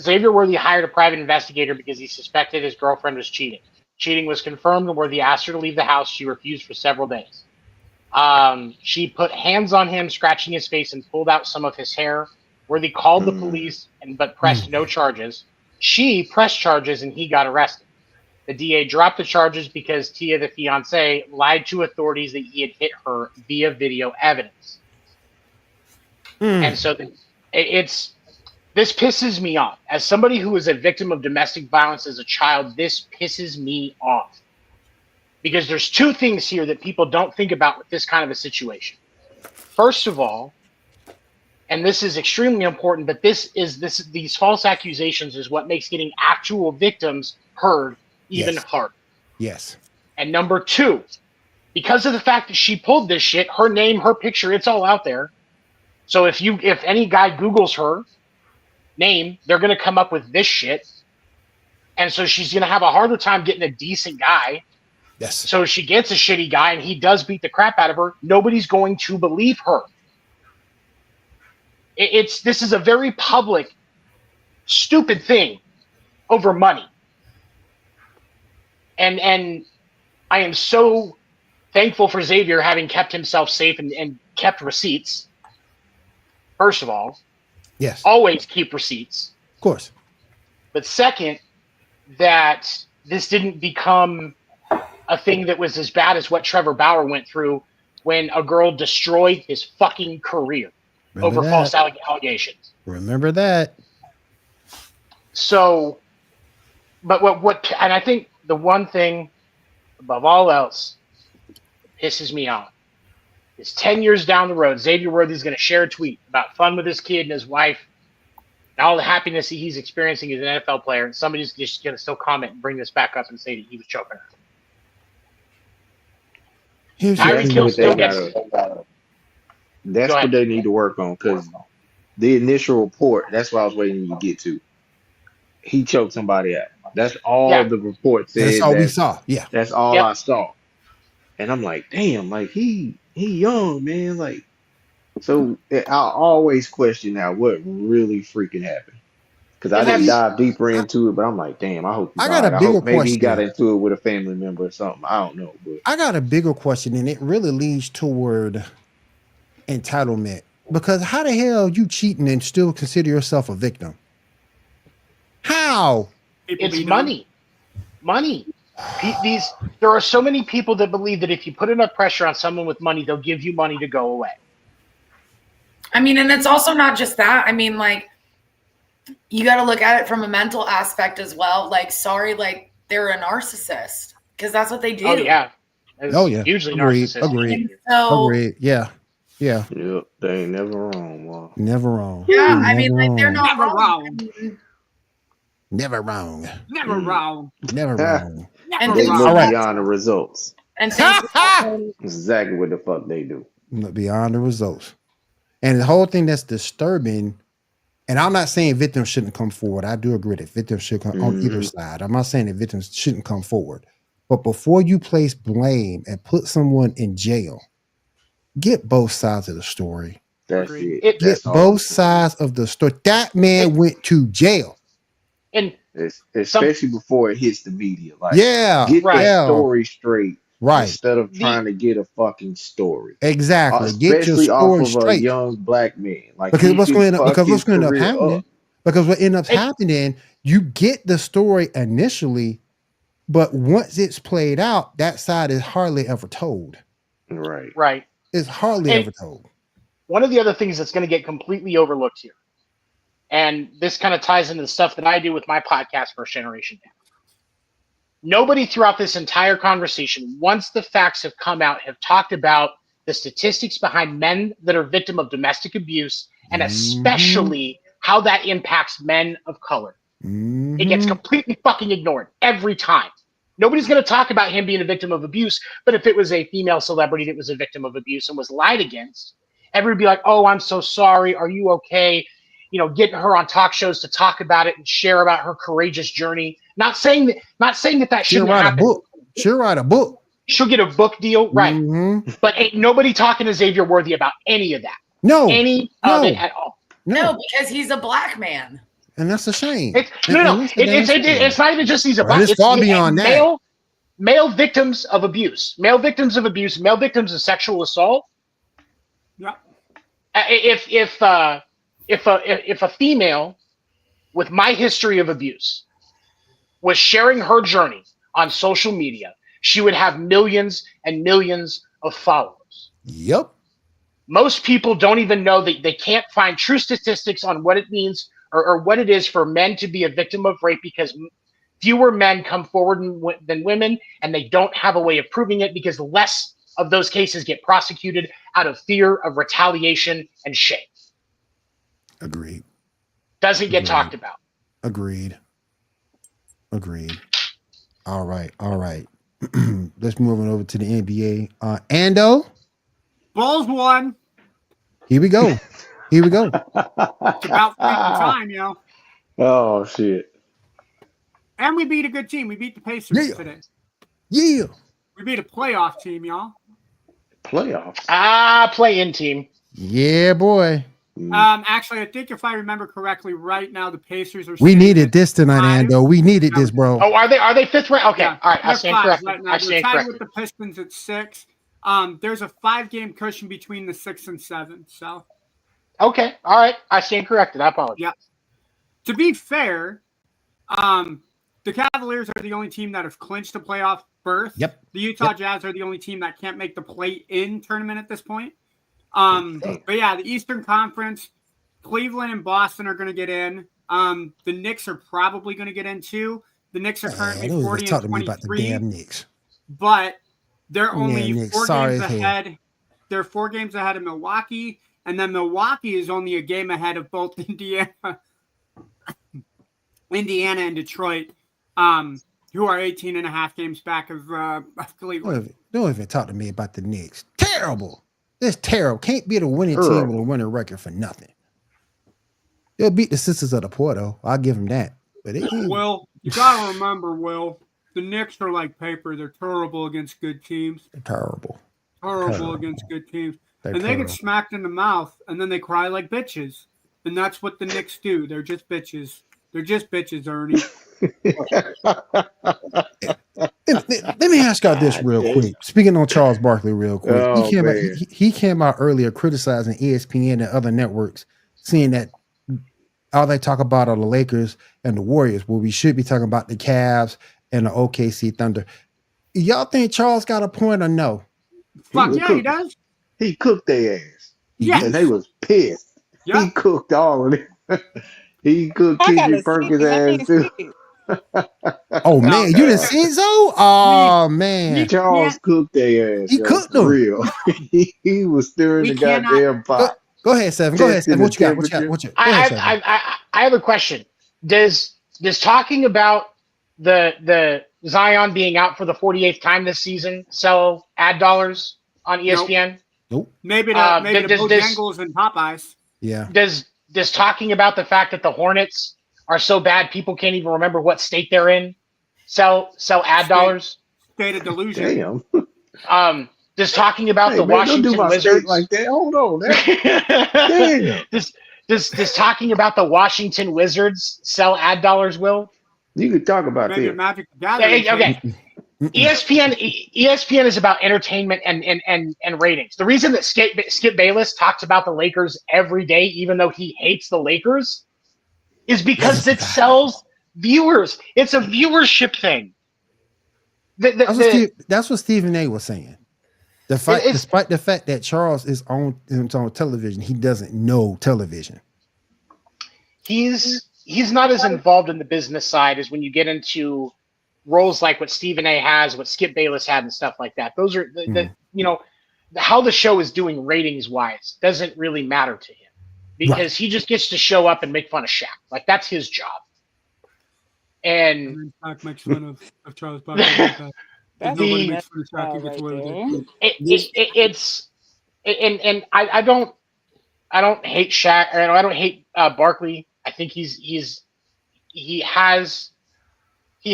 Xavier Worthy hired a private investigator because he suspected his girlfriend was cheating. Cheating was confirmed, and Worthy asked her to leave the house. She refused for several days. She put hands on him, scratching his face, and pulled out some of his hair. Worthy called the police, but pressed no charges. She pressed charges, and he got arrested. The DA dropped the charges because Tia, the fiance, lied to authorities that he had hit her via video evidence. And so this pisses me off. As somebody who was a victim of domestic violence as a child, this pisses me off. Because there's two things here that people don't think about with this kind of a situation. First of all, and this is extremely important, but these false accusations is what makes getting actual victims heard even harder. Yes. And number two, because of the fact that she pulled this shit, her name, her picture, it's all out there. So if any guy Googles her name, they're going to come up with this shit. And so she's going to have a harder time getting a decent guy. Yes. So if she gets a shitty guy and he does beat the crap out of her, nobody's going to believe her. This is a very public, stupid thing over money. And I am so thankful for Xavier having kept himself safe and kept receipts. First of all. Yes. Always keep receipts. Of course. But second, that this didn't become a thing that was as bad as what Trevor Bauer went through when a girl destroyed his fucking career over false allegations. Remember that. So, but what, and I think the one thing above all else pisses me off is 10 years down the road, Xavier Worthy is going to share a tweet about fun with his kid and his wife and all the happiness that he's experiencing as an NFL player, and somebody's just going to still comment and bring this back up and say that he was choking her. That's what they need to work on, because the initial report, that's what I was waiting to get to. He choked somebody out. That's all the report said. That's all we saw. Yeah. That's all I saw. And I'm like, damn, like he young, man. Like, so I always question now what really freaking happened. Because I didn't dive deeper into it, but I'm like, damn, I hope I got a bigger maybe question. He got into it with a family member or something. I don't know. But I got a bigger question, and it really leads toward entitlement. Because how the hell you cheating and still consider yourself a victim? How? It's money. Money. There are so many people that believe that if you put enough pressure on someone with money, they'll give you money to go away. I mean, and it's also not just that. I mean, like, you got to look at it from a mental aspect as well. Like, sorry, like, they're a narcissist because that's what they do. Oh, yeah. Hugely narcissistic. Agreed. So, agreed. Yeah. Yep, they ain't never wrong. Wow. Never wrong. Yeah, I mean, like, they're not Never wrong. Never wrong. Never wrong. Never wrong. And They things look happen. beyond the results. And things happen. That's exactly what the fuck they do. Look beyond the results. And the whole thing that's disturbing, and I'm not saying victims shouldn't come forward. I do agree that victims should come on either side. I'm not saying that victims shouldn't come forward. But before you place blame and put someone in jail, get both sides of the story. That's Agreed. it. Get That's all. both sides of the story. That man went to jail. And Especially before it hits the media. Like, Yeah, get the yeah, story straight right. instead of trying to get a fucking story. Exactly. Get your Especially off story of a straight. young black man. Like, Because he what's could going to fuck his end up career happening? up. Because what ends up happening, you get the story initially, but once it's played out, that side is hardly ever told. Right. Right. It's hardly And ever told. one of the other things that's going to get completely overlooked here, and this kind of ties into the stuff that I do with my podcast, First Generation Dad. Nobody throughout this entire conversation, once the facts have come out, have talked about the statistics behind men that are victim of domestic abuse, and especially how that impacts men of color. It gets completely fucking ignored every time. Nobody's going to talk about him being a victim of abuse, but if it was a female celebrity that was a victim of abuse and was lied against, everybody would be like, oh, I'm so sorry. Are you okay? You know, getting her on talk shows to talk about it and share about her courageous journey. Not saying that She'll shouldn't write happen. a book. She'll write a book. She'll get a book deal, right? But ain't nobody talking to Xavier Worthy about any of that. No. Any of it at all. No, because he's a black man. And that's a shame. It's not even just he's a black. It's far beyond that. Male victims of abuse, male victims of sexual assault. Yeah. If a female with my history of abuse was sharing her journey on social media, she would have millions and millions of followers. Yep. Most people don't even know that they can't find true statistics on what it means or what it is for men to be a victim of rape, because fewer men come forward than women, and they don't have a way of proving it because less of those cases get prosecuted out of fear of retaliation and shame. Agreed. Doesn't get talked about. Agreed. All right. Let's move on over to the NBA. Ando. Bulls won. Here we go. It's about time, yo. Oh, shit. And we beat a good team. We beat the Pacers today. Yeah. We beat a playoff team, y'all. Playoffs? Play-in team. Yeah, boy. Actually, I think if I remember correctly, right now the Pacers are. We needed this tonight, Ando. We needed this, bro. Oh, are they fifth round? Okay, all right. I stand corrected. Right now. I stand tied corrected. with the Pistons at 6. There's a 5-game cushion between the 6 and 7. So. Okay, all right. I stand corrected. I apologize. Yeah. To be fair, the Cavaliers are the only team that have clinched a playoff berth. Yep. The Utah Jazz are the only team that can't make the play-in tournament at this point. But yeah, the Eastern Conference, Cleveland and Boston are going to get in. The Knicks are probably going to get in too. The Knicks are currently 40 and 23. About the damn Knicks. But they're only Knicks. 4 games ahead. They're 4 games ahead of Milwaukee, and then Milwaukee is only a game ahead of both Indiana and Detroit, who are 18 and a half games back of Cleveland. Don't even talk to me about the Knicks. Terrible. It's terrible. Can't beat a winning team with a winning record for nothing. They'll beat the Sisters of the Poor, though. I'll give them that. But Will, you gotta remember, Will, the Knicks are like paper. They're terrible against good teams. They're terrible. Terrible against good teams. They're and they get smacked in the mouth, and then they cry like bitches. And that's what the Knicks do. They're just bitches. They're just bitches, Ernie. Let me ask y'all this real quick. Speaking on Charles Barkley real quick. He came out earlier criticizing ESPN and other networks, saying that all they talk about are the Lakers and the Warriors, where we should be talking about the Cavs and the OKC Thunder. Y'all think Charles got a point or no? Fuck yeah, he does. He cooked their ass. Yeah. And they was pissed. Yeah. He cooked all of it. He cooked KJ Perkins' ass too. Oh man, you didn't see so? Oh man, Charles cooked their ass. He cooked them. Real. He was stirring the goddamn pot. Go ahead, Seven. Go ahead, Seven. What you got? I have a question. Does talking about the Zion being out for the 48th time this season sell ad dollars on ESPN? Nope. Maybe the Bojangles and Popeyes. Yeah. Does talking about the fact that the Hornets are so bad people can't even remember what state they're in sell ad dollars? State of delusion. Damn. Does talking about the man, don't do Washington my steak Wizards like that. Hold on, damn. does talking about the Washington Wizards sell ad dollars, Will? You could talk about Maybe a that. Magic the Gathering. Okay. ESPN is about entertainment and ratings. The reason that Skip Bayless talks about the Lakers every day, even though he hates the Lakers, is because it sells viewers. It's a viewership thing. That's what Stephen A was saying. Despite the fact that Charles is on television, he doesn't know television. He's not as involved in the business side as when you get into roles like what Stephen A has, what Skip Bayless had, and stuff like that. Those are how the show is doing ratings wise doesn't really matter to him because he just gets to show up and make fun of Shaq. Like that's his job. And Shaq makes fun of Charles Barkley. Nobody makes fun of Shaq. He gets away with it. I don't hate Shaq. I don't hate Barkley. I think he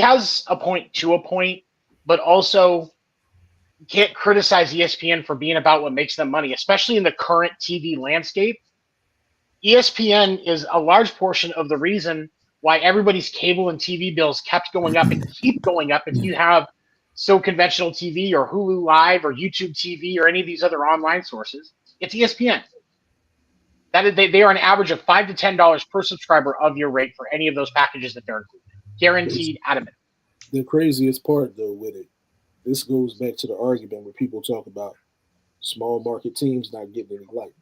has a point to a point, but also you can't criticize ESPN for being about what makes them money, especially in the current TV landscape. ESPN is a large portion of the reason why everybody's cable and TV bills kept going up and keep going up. If you have So Conventional TV or Hulu Live or YouTube TV or any of these other online sources, it's ESPN. They are an average of $5 to $10 per subscriber of your rate for any of those packages that they're included. Guaranteed out of it. The craziest part, though, with it, this goes back to the argument where people talk about small market teams not getting any light.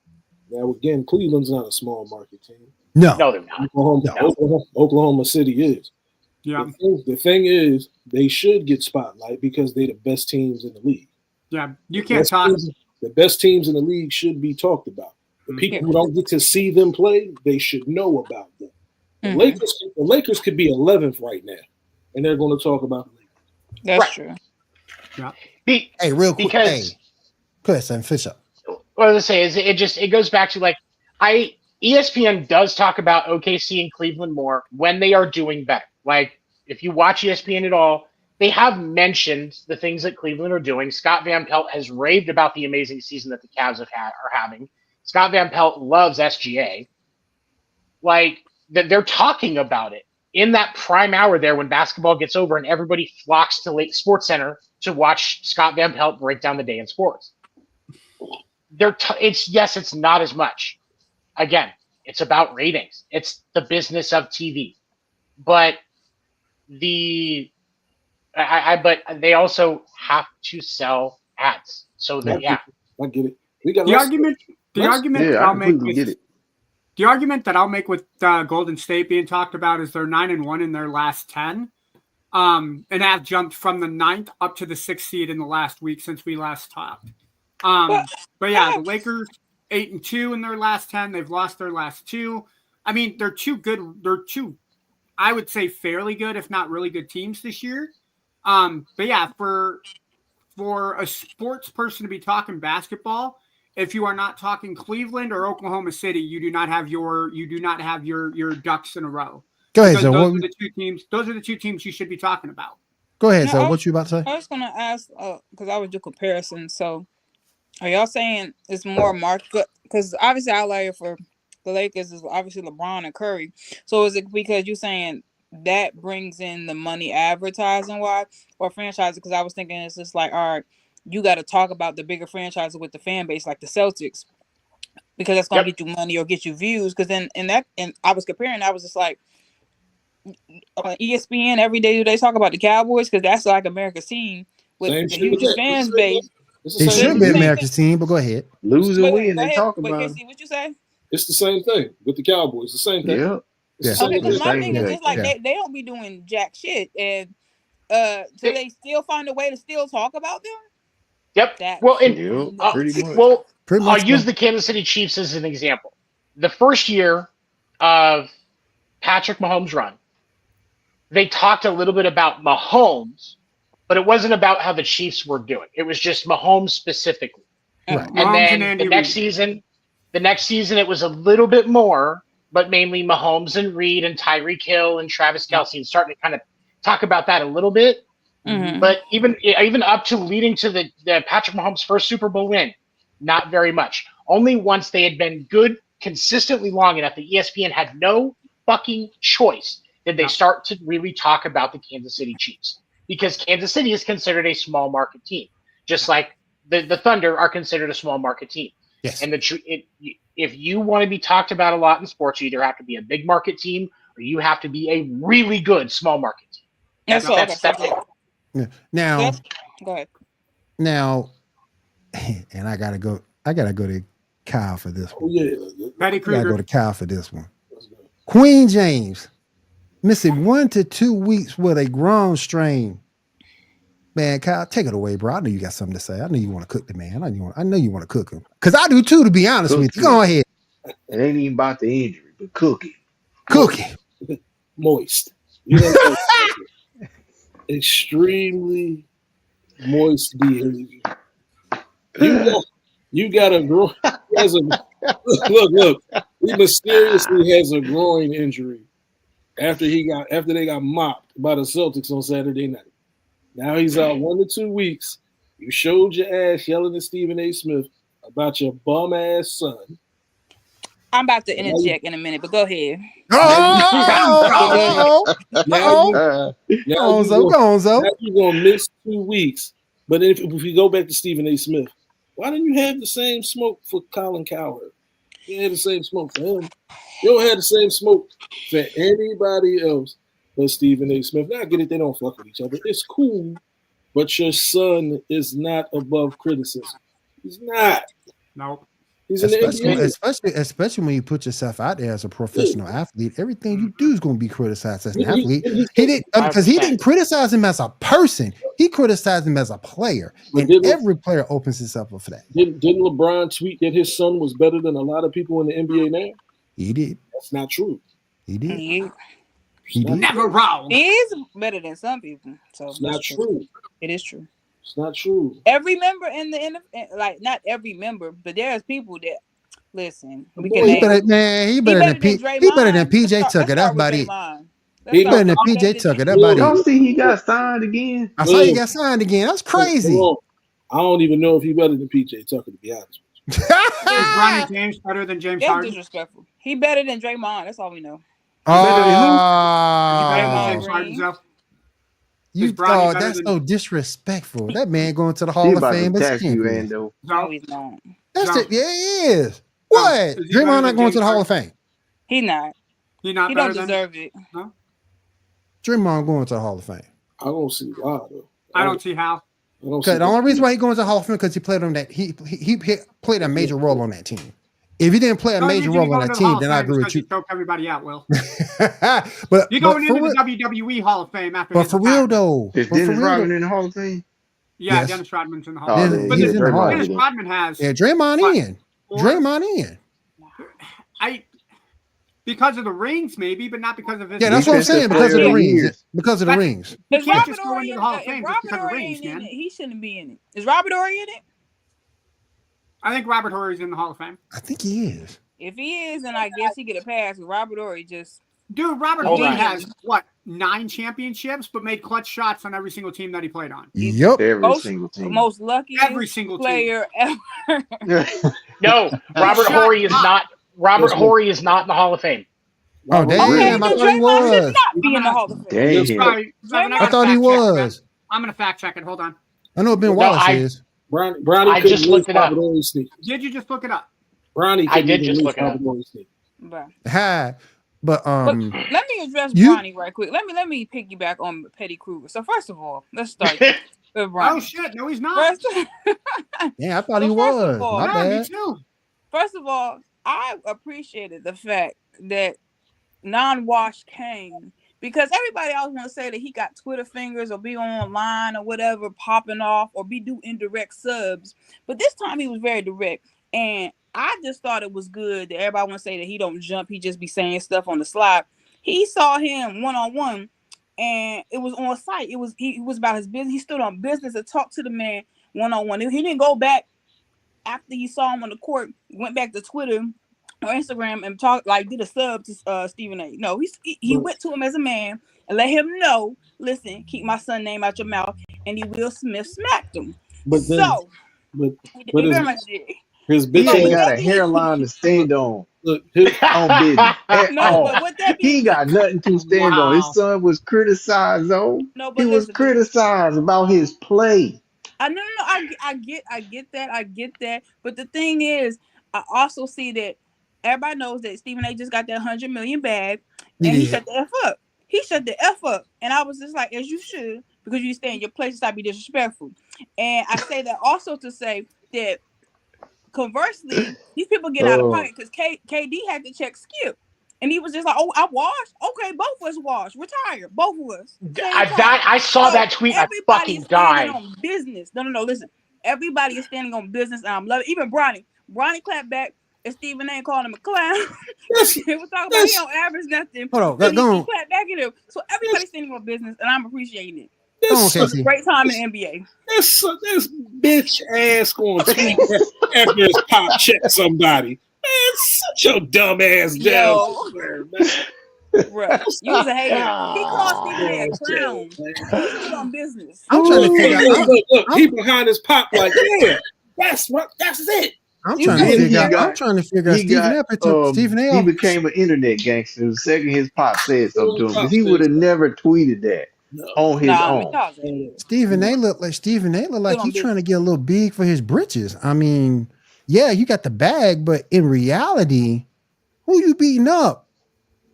Now, again, Cleveland's not a small market team. No, they're not. Oklahoma City is. Yeah. The thing is, they should get spotlight because they're the best teams in the league. Yeah, you can't talk. The best teams in the league should be talked about. The people who don't get to see them play, they should know about them. The Lakers could be 11th right now, and they're going to talk about the Lakers. That's true. Yeah. Hey, real quick. Because, go ahead, son. Fish up. What I was going to say is it goes back to like ESPN does talk about OKC and Cleveland more when they are doing better. Like if you watch ESPN at all, they have mentioned the things that Cleveland are doing. Scott Van Pelt has raved about the amazing season that the Cavs are having. Scott Van Pelt loves SGA. Like that, they're talking about it in that prime hour there when basketball gets over and everybody flocks to Lake Sports Center to watch Scott Van Pelt break down the day in sports. It's not as much. Again, it's about ratings. It's the business of TV, but but they also have to sell ads. So that I get it. We got the argument that I'll make with Golden State being talked about is they're 9-1 in their last 10, and have jumped from the 9th up to the 6th seed in the last week since we last talked. But yeah, the Lakers 8-2 in their last 10. They've lost their last 2. I mean, they're two, I would say, fairly good, if not really good teams this year. But yeah, for a sports person to be talking basketball, if you are not talking Cleveland or Oklahoma City, you do not have your ducks in a row. Go ahead, so sir. Those are the two teams you should be talking about. Go ahead, sir. What you about to say? I was going to ask because I would do comparisons. So, are y'all saying it's more market? Because obviously, outlier for the Lakers is obviously LeBron and Curry. So, is it because you're saying that brings in the money advertising wise or franchises? Because I was thinking it's just like, all right, you got to talk about the bigger franchises with the fan base, like the Celtics, because that's going to get you money or get you views. Because then and I was comparing, I was just like, on ESPN every day do they talk about the Cowboys because that's like America's team with the huge fans base. It should be America's team, but go ahead. Lose and win, they talk about. Casey, what you say? It's the same thing with the Cowboys. The same thing. Yeah. Okay, because my thing is just like they don't be doing jack shit, and so they still find a way to still talk about them. Yep. Pretty much. Well, I'll use the Kansas City Chiefs as an example. The first year of Patrick Mahomes' run, they talked a little bit about Mahomes, but it wasn't about how the Chiefs were doing. It was just Mahomes specifically. Right. And then the next season, it was a little bit more, but mainly Mahomes and Reed and Tyreek Hill and Travis Kelce, and starting to kind of talk about that a little bit. But even up to leading to the Patrick Mahomes' first Super Bowl win, not very much. Only once they had been good consistently long enough that ESPN had no fucking choice did they start to really talk about the Kansas City Chiefs, because Kansas City is considered a small market team, just like the Thunder are considered a small market team. Yes. And if you want to be talked about a lot in sports, you either have to be a big market team or you have to be a really good small market team. That's it. Yeah. Now, go ahead. Now, and I gotta go to Kyle for this one. Patty I gotta Kruger. go to Kyle for this one. Queen James missing 1 to 2 weeks with a groin strain. Man, Kyle, take it away, bro. I know you got something to say. I know you want to cook the man. I know you want to cook him. Because I do too, to be honest with you. Go ahead. It ain't even about the injury, but cook it. Cook it. Moist. Extremely moist behavior. You got a groin. Look. He mysteriously has a groin injury after they got mopped by the Celtics on Saturday night. Now he's out 1 to 2 weeks. You showed your ass yelling at Stephen A. Smith about your bum ass son. I'm about to interject in a minute, but go ahead. Now you're gonna miss 2 weeks. But if we go back to Stephen A. Smith, why didn't you have the same smoke for Colin Cowherd? You had the same smoke for him. You don't have the same smoke for anybody else but Stephen A. Smith. Now I get it, they don't fuck with each other. It's cool, but your son is not above criticism. He's not. Nope. He's in the NBA. Especially when you put yourself out there as a professional athlete, everything you do is going to be criticized as an athlete. He didn't criticize him as a person. He criticized him as a player. And every player opens himself up for that. Didn't LeBron tweet that his son was better than a lot of people in the NBA now? He did. That's not true. He did. He did. Never wrong. He is better than some people. So it's not true. It is true. It's not true. Every member in the NFL, like not every member, but there's people that listen. He better than PJ Tucker. That's about it. He better than PJ Tucker. That's about it. Don't see he got signed again. I saw he got signed again. That's crazy. I don't even know if he's better than PJ Tucker, to be honest with you. Is Bronny James better than James Harden? Disrespectful. He better than Draymond. That's all we know. You thought that's so disrespectful. That man going to the Hall of Fame. No, he's not. That's it. Yeah, he is. What? Draymond not going to the Hall of Fame. He not. He not. He don't deserve it. No. Draymond going to the Hall of Fame. I don't see why though. I don't see how. Because the only reason why he going to the Hall of Fame because he played on that. He played a major role on that team. If he didn't play a major role on that team, then I agree with you. Choke everybody out, Will. but you're going into the WWE Hall of Fame after. But for real though, is Dennis Rodman in the Hall of Fame? Yeah, yes. Dennis Rodman's in the Hall of Fame. But Dennis Rodman has. Yeah, Draymond in. Draymond in. Because of the rings, maybe, but not because of his. Yeah, that's what I'm saying. Because of the rings. Because of the rings. You can't just go into the Hall of Fame just because of the rings, man. He shouldn't be in it. Is Robert Horry in it? I think Robert Horry's in the Hall of Fame. I think he is. If he is, then I guess he get a pass. Robert Horry just. Dude, Robert Horry has, 9 championships, but made clutch shots on every single team that he played on. Yep. Every single team. Most lucky every single player team. ever. No, Robert Horry is not. Robert Horry is not in the Hall of Fame. Oh, damn. I thought he was. Not be in the Hall of Fame. I thought he was. I'm going to fact check it. Hold on. I know Ben Wallace is. Brownie I just looked it up. Did you just look it up? Brownie, I did just look it up. Hi. But let me address Bronny right quick. Let me piggyback on Petty Kruger. So first of all, let's start with Bronny. Oh shit, no, he's not. Yeah, I thought he was. My bad. Me too. First of all, I appreciated the fact that non-wash came because everybody always want to say that he got Twitter fingers or be online or whatever popping off or be do indirect subs. But this time he was very direct. And I just thought it was good that everybody want to say that he don't jump. He just be saying stuff on the slide. He saw him one-on-one and it was on site. He was about his business. He stood on business and talked to the man one-on-one. He didn't go back after he saw him on the court, went back to Twitter on Instagram and did a sub to Stephen A. No, he went to him as a man and let him know, listen, keep my son name out your mouth, and Will Smith smacked him. But then, but very much did. His He bitch ain't ass. got a hairline to stand on. Look, on business at all. But what that He got nothing to stand on. His son was criticized though. He was criticized about his play. I get that. But the thing is, I also see that everybody knows that Stephen A. just got that $100 million bag, and he shut the F up. He shut the F up, and I was just like, as you should, because you stay in your place and stop being disrespectful. And I say that also to say that conversely, these people get out of pocket because KD had to check Skip. And he was just like, "Oh, I washed. Okay, both of us washed. Retire, both of us." I saw that tweet. I fucking died. On business. No. Listen, everybody is standing on business, and I'm loving. Even Bronny clapped back, and Stephen A. called him a clown. He was talking about he don't average nothing. Hold on, go on. He clapped back at him. So everybody's standing on business, and I'm appreciating it. This It's a great time in the NBA. This bitch ass going to tweet after his pop check somebody. Man, such your dumb ass down. Bro, you was a hater. He called Stephen A. a clown. He's on business. I'm trying to figure out. Look, he behind his pop like, yeah, that's it. I'm trying to figure out. Stephen A. He became an internet gangster the second his pop said something to him because he would have never tweeted that on his own. Stephen A. look like he's trying to get a little big for his britches. I mean, yeah, you got the bag, but in reality, who you beating up?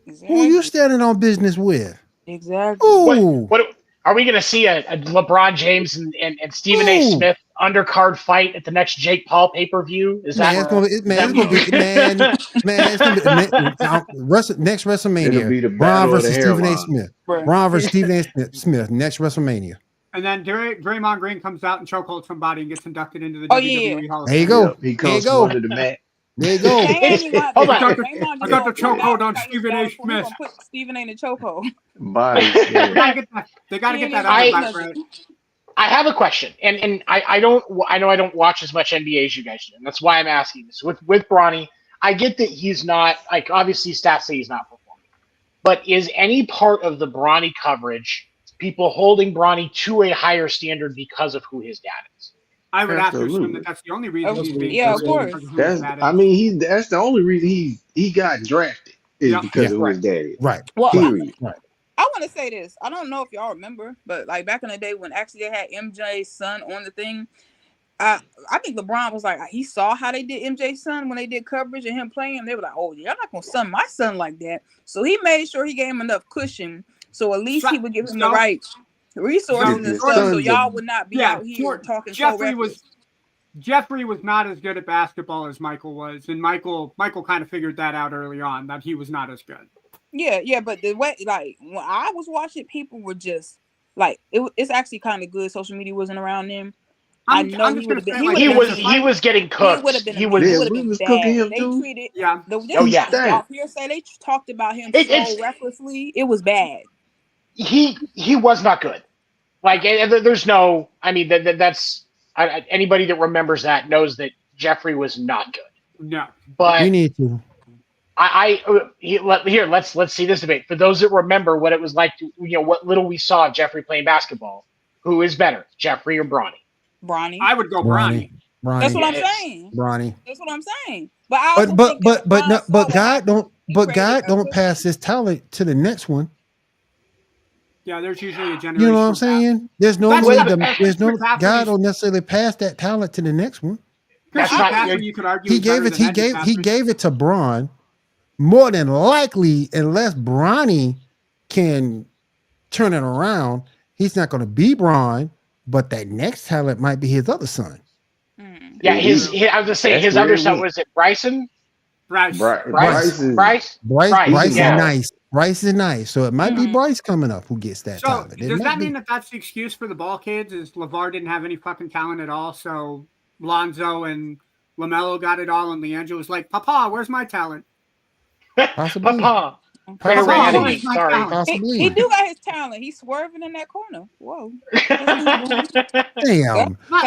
Exactly. Who you standing on business with? Exactly. What are we going to see a LeBron James and Stephen A. Smith undercard fight at the next Jake Paul pay-per-view? Is that it's gonna be next WrestleMania? It'll be the Braun versus Stephen A. hairline. Smith. Braun versus Stephen A. Smith. Next WrestleMania. And then Draymond Green comes out and chokeholds somebody and gets inducted into the WWE Hall of Fame. There you go. He comes from under the mat. There you go. Hold on. I got the chokehold on Stephen A. Smith. Put Stephen A. in the chokehold. They got to get that out right. I have a question, and I know I don't watch as much NBA as you guys do, and that's why I'm asking this. With Bronny, I get that he's not, like, obviously stats say he's not performing, but is any part of the Bronny coverage people holding Bronny to a higher standard because of who his dad is? I would have to assume that that's the only reason he's being of course. That's the only reason he got drafted is because of his daddy. Right. Well, period. Right. I want to say this. I don't know if y'all remember, but like back in the day when actually they had MJ's son on the thing, I think LeBron was like, he saw how they did MJ's son when they did coverage and him playing. They were like, oh, y'all not gonna son my son like that. So he made sure he gave him enough cushion, so at least he would give him the right resources and stuff, so y'all would not be out here talking Jeffrey so reckless. Jeffrey was not as good at basketball as Michael was, and Michael kind of figured that out early on, that he was not as good. Yeah, but the way, like, when I was watching, people were just like, it's actually kind of good. Social media wasn't around them. I know he would have been. He was getting cooked. He would have been cooking him bad. They too. treated Y'all hearsay. They talked about him so recklessly. It was bad. He was not good. Like, there's no. I mean, that's anybody that remembers that knows that Jeffrey was not good. No, but you need to. Let's see this debate. For those that remember what it was like to, what little we saw of Jeffrey playing basketball, who is better, Jeffrey or Bronny? Bronny. I would go Bronny. That's what I'm saying. Bronny. That's what I'm saying. But God don't pass his talent to the next one. Yeah, there's usually a generation. You know what I'm saying? There's no God don't necessarily pass that talent to the next one. You could argue he gave it to Braun. More than likely, unless Bronny can turn it around, he's not going to be Braun, but that next talent might be his other son. Yeah, I was going to say his other son, was it Bryson? Bryce is nice. Bryce is nice. So it might be Bryce coming up who gets that talent. Does that mean that that's the excuse for the ball kids is LeVar didn't have any fucking talent at all, so Lonzo and LaMelo got it all, and LiAngelo was like, Papa, where's my talent? Possibly. Papa. Possibly. He do got his talent. He's swerving in that corner. Whoa. Damn. Not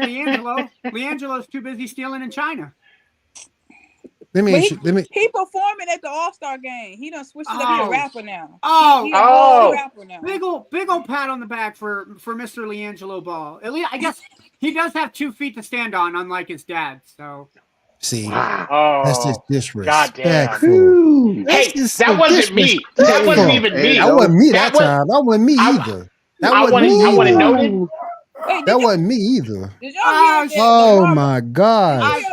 LiAngelo. LiAngelo's too busy stealing in China. He performing at the All-Star game. He done switched it up. He a rapper now. He Oh. a rapper now. Big old pat on the back for Mr. LiAngelo Ball. At least I guess he does have 2 feet to stand on, unlike his dad. So see, Oh, that's just disrespectful. Hey, that wasn't me. That wasn't even me. That wasn't me that time. That wasn't me either. I want it noted. Wait, That wasn't me either. Did y'all hear that? Oh my God! I ain't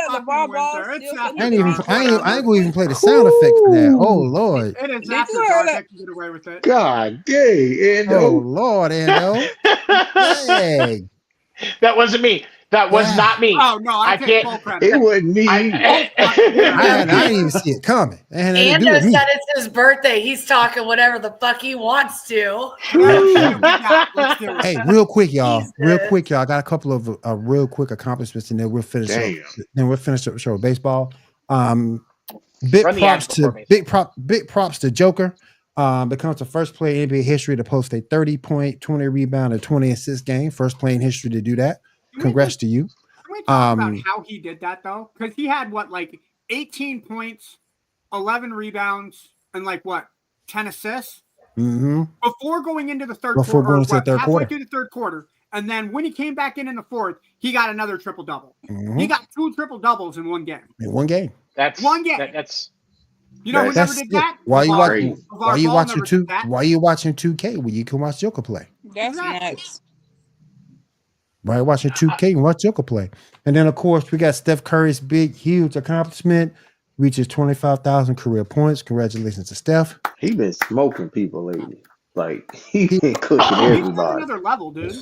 gonna even play the sound effect for that. Oh Lord! It is after dark. I can get away with it. God dang, Oh Lord, Ando! Dang. That wasn't me. That was not me. Oh no, I take full credit. It wasn't me. I didn't even see it coming. Ando said it's his birthday. He's talking whatever the fuck he wants to. Hey, real quick, y'all. I got a couple of real quick accomplishments, and then we'll finish. Up the show with baseball. Big props to Joker. Becomes the first player in NBA history to post a 30-point, 20 rebound, and 20 assist game. First player in history to do that. Congrats to you. Can we talk about how he did that though? Because he had 18 points, 11 rebounds, and 10 assists before going into the third quarter. Halfway through the third quarter, and then when he came back in the fourth, he got another triple double. He got 2 triple doubles in one game. That's one game. That's who never did that? Why you watching 2K when you can watch Joker play? That's nuts. Right, watching 2K and watch Joker play. And then, of course, we got Steph Curry's huge accomplishment, reaches 25,000 career points. Congratulations to Steph. He been smoking people lately. He been cooking everybody. He's on another level, dude.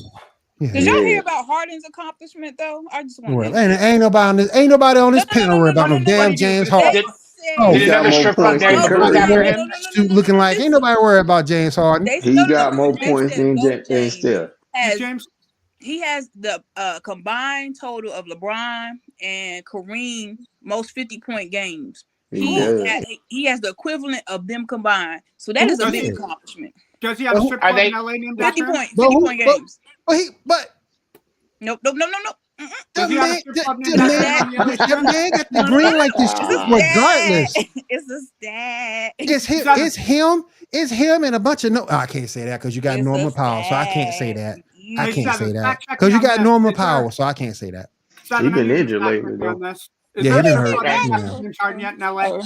Did y'all hear about Harden's accomplishment, though? I just want to ain't nobody on this panel worried about no damn James Harden. Did another strip club there after him? Looking like ain't nobody worried about James Harden. He got more points than Steph. James. He has the combined total of LeBron and Kareem most 50-point games. He has the equivalent of them combined. So that is a big accomplishment. Does he have a strip club in LA named after 50 point games? Nope. Does he have a strip club named That man got the green like this regardless. It's a stat. It's him and a bunch of I can't say that because you got Norman Powell, so I can't say that. I can't say that because you got Norman Powell, so I can't say that. He been injured lately, though. Yeah, he been hurt. James Harden yet in LA?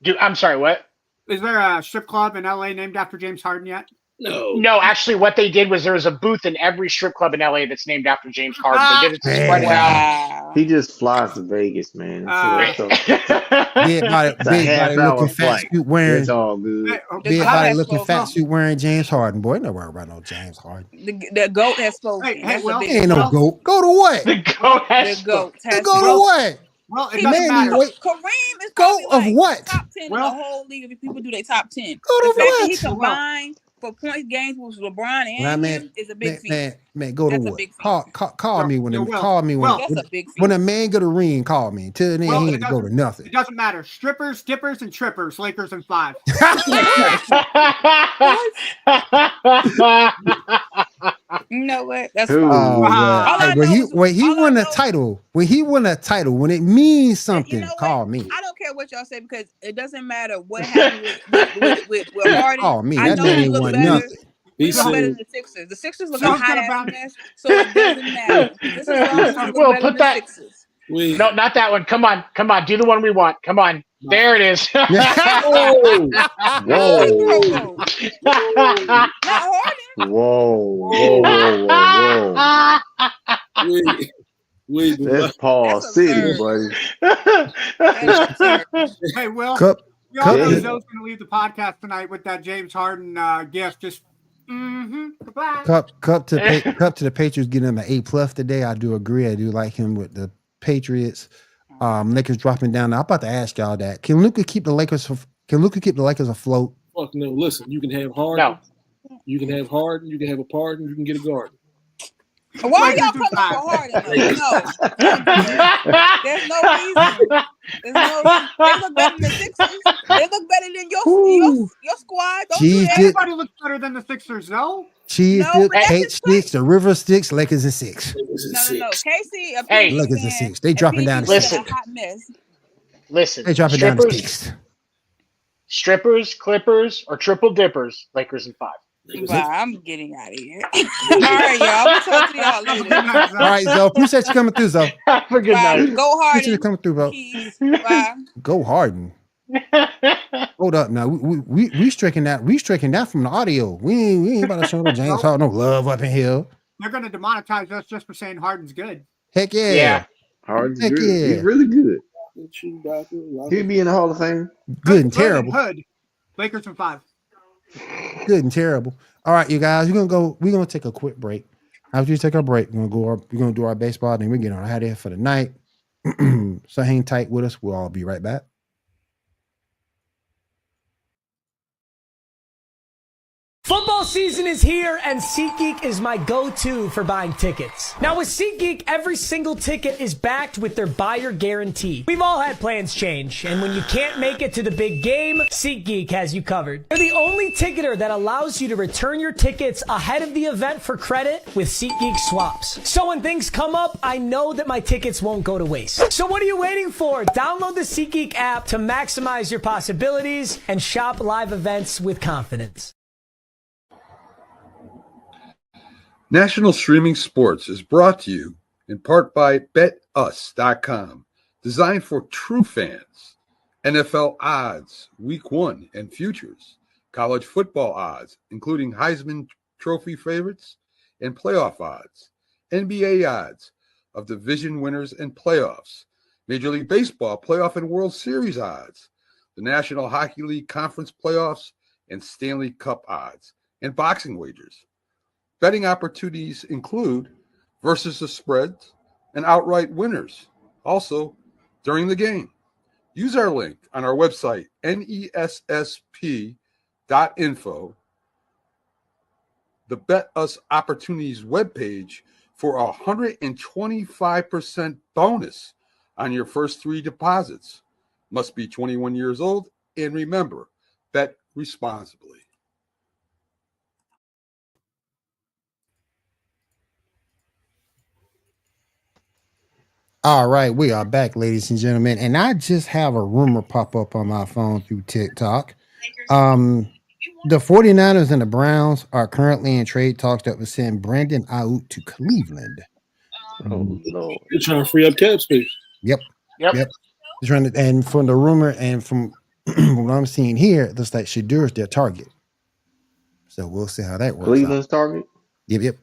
Dude, I'm sorry. What? Is there a strip club in LA named after James Harden yet? No. Actually, what they did was there was a booth in every strip club in LA that's named after James Harden. They did it to spread it out. He just flies to Vegas, man. Big body looking fat suit wearing. It's all good. Big body looking fat suit wearing James Harden. Boy, no worry about no James Harden. The GOAT has spoken. Ain't no GOAT. Go to what? The GOAT has spoken. Go to what? Well, it doesn't matter. Kareem is go of what? Top 10 in the whole league. If people do their top 10, go to the fact what? that he combined for points games with LeBron and him is a big feat. Man, go to what? Call me when a man go to ring. Call me. Till then, he ain't go to nothing. It doesn't matter. Strippers, dippers, and trippers. Lakers and 5. You know what? That's when he won a title, when it means something, call me. I don't care what y'all say because it doesn't matter what happened with Harden. Call me. That man ain't won nothing. We look better than the Sixers. The Sixers look a hot ass mess, so it doesn't matter. This is well, put that. No, not that one. Come on. Do the one we want. Come on. There it is. Whoa. That's Paul City, buddy. Hey, Will. You all know Joe's going to leave the podcast tonight with that James Harden gift. Just goodbye. Cup to the Patriots, getting them an A+ today. I do agree. I do like him with the Patriots. Lakers dropping down. Now, I'm about to ask y'all that. Can Luka keep the Lakers afloat? Fuck no. Listen, you can have Harden. No. You can have Harden. You can have a Pardon. You can get a Garden. Why are y'all coming for Harden? No. There's no reason. They look better than the Sixers. They look better than your squad. Everybody looks better than the Sixers, though. Cheese dip, cake sticks, the river sticks, Lakers and 6. No. Casey, Lakers and 6. They dropping down. Listen. Listen, They dropping down the sticks. Strippers, Clippers, or triple dippers. Lakers in 5. Wow, I'm getting out of here. All right, y'all. I'm gonna talk to y'all later. All right, Zoe. Appreciate you coming through, Zoe. Have a good night. Go Harden. Appreciate you coming through, bro. Peace. Bye. Go Harden. Hold up now. We stricken that. We stricken that from the audio. We ain't about to show no James Harden no love up in here. They're gonna demonetize us just for saying Harden's good. Heck yeah. Yeah. Harden's Heck good. yeah. He's really good. He'll He'll be in the Hall of Fame. Good and terrible. Hood. Lakers in 5. Good and terrible. All right, you guys. We're gonna take a quick break. After we take our break, we're gonna do our baseball, then we get on out of here for the night. So hang tight with us. We'll all be right back. Football season is here, and SeatGeek is my go-to for buying tickets. Now with SeatGeek, every single ticket is backed with their buyer guarantee. We've all had plans change, and when you can't make it to the big game, SeatGeek has you covered. They're the only ticketer that allows you to return your tickets ahead of the event for credit with SeatGeek swaps. So when things come up, I know that my tickets won't go to waste. So what are you waiting for? Download the SeatGeek app to maximize your possibilities and shop live events with confidence. National Streaming Sports is brought to you in part by BetUs.com, designed for true fans. NFL odds, Week 1 and futures, college football odds, including Heisman Trophy favorites and playoff odds, NBA odds of division winners and playoffs, Major League Baseball playoff and World Series odds, the National Hockey League Conference playoffs and Stanley Cup odds, and boxing wagers. Betting opportunities include versus the spreads and outright winners, also during the game. Use our link on our website, nessp.info, the Bet Us Opportunities webpage, for a 125% bonus on your first 3 deposits. Must be 21 years old, and remember, bet responsibly. All right, we are back, ladies and gentlemen, and I just have a rumor pop up on my phone through TikTok. The 49ers and the Browns are currently in trade talks that would send Brandon Ayuk to Cleveland. Oh Lord. They're trying to free up cap space. Yep. They're trying to, and from the rumor and from what I'm seeing here, it looks like Shadur's their target. So we'll see how that works. Cleveland's target? Yep.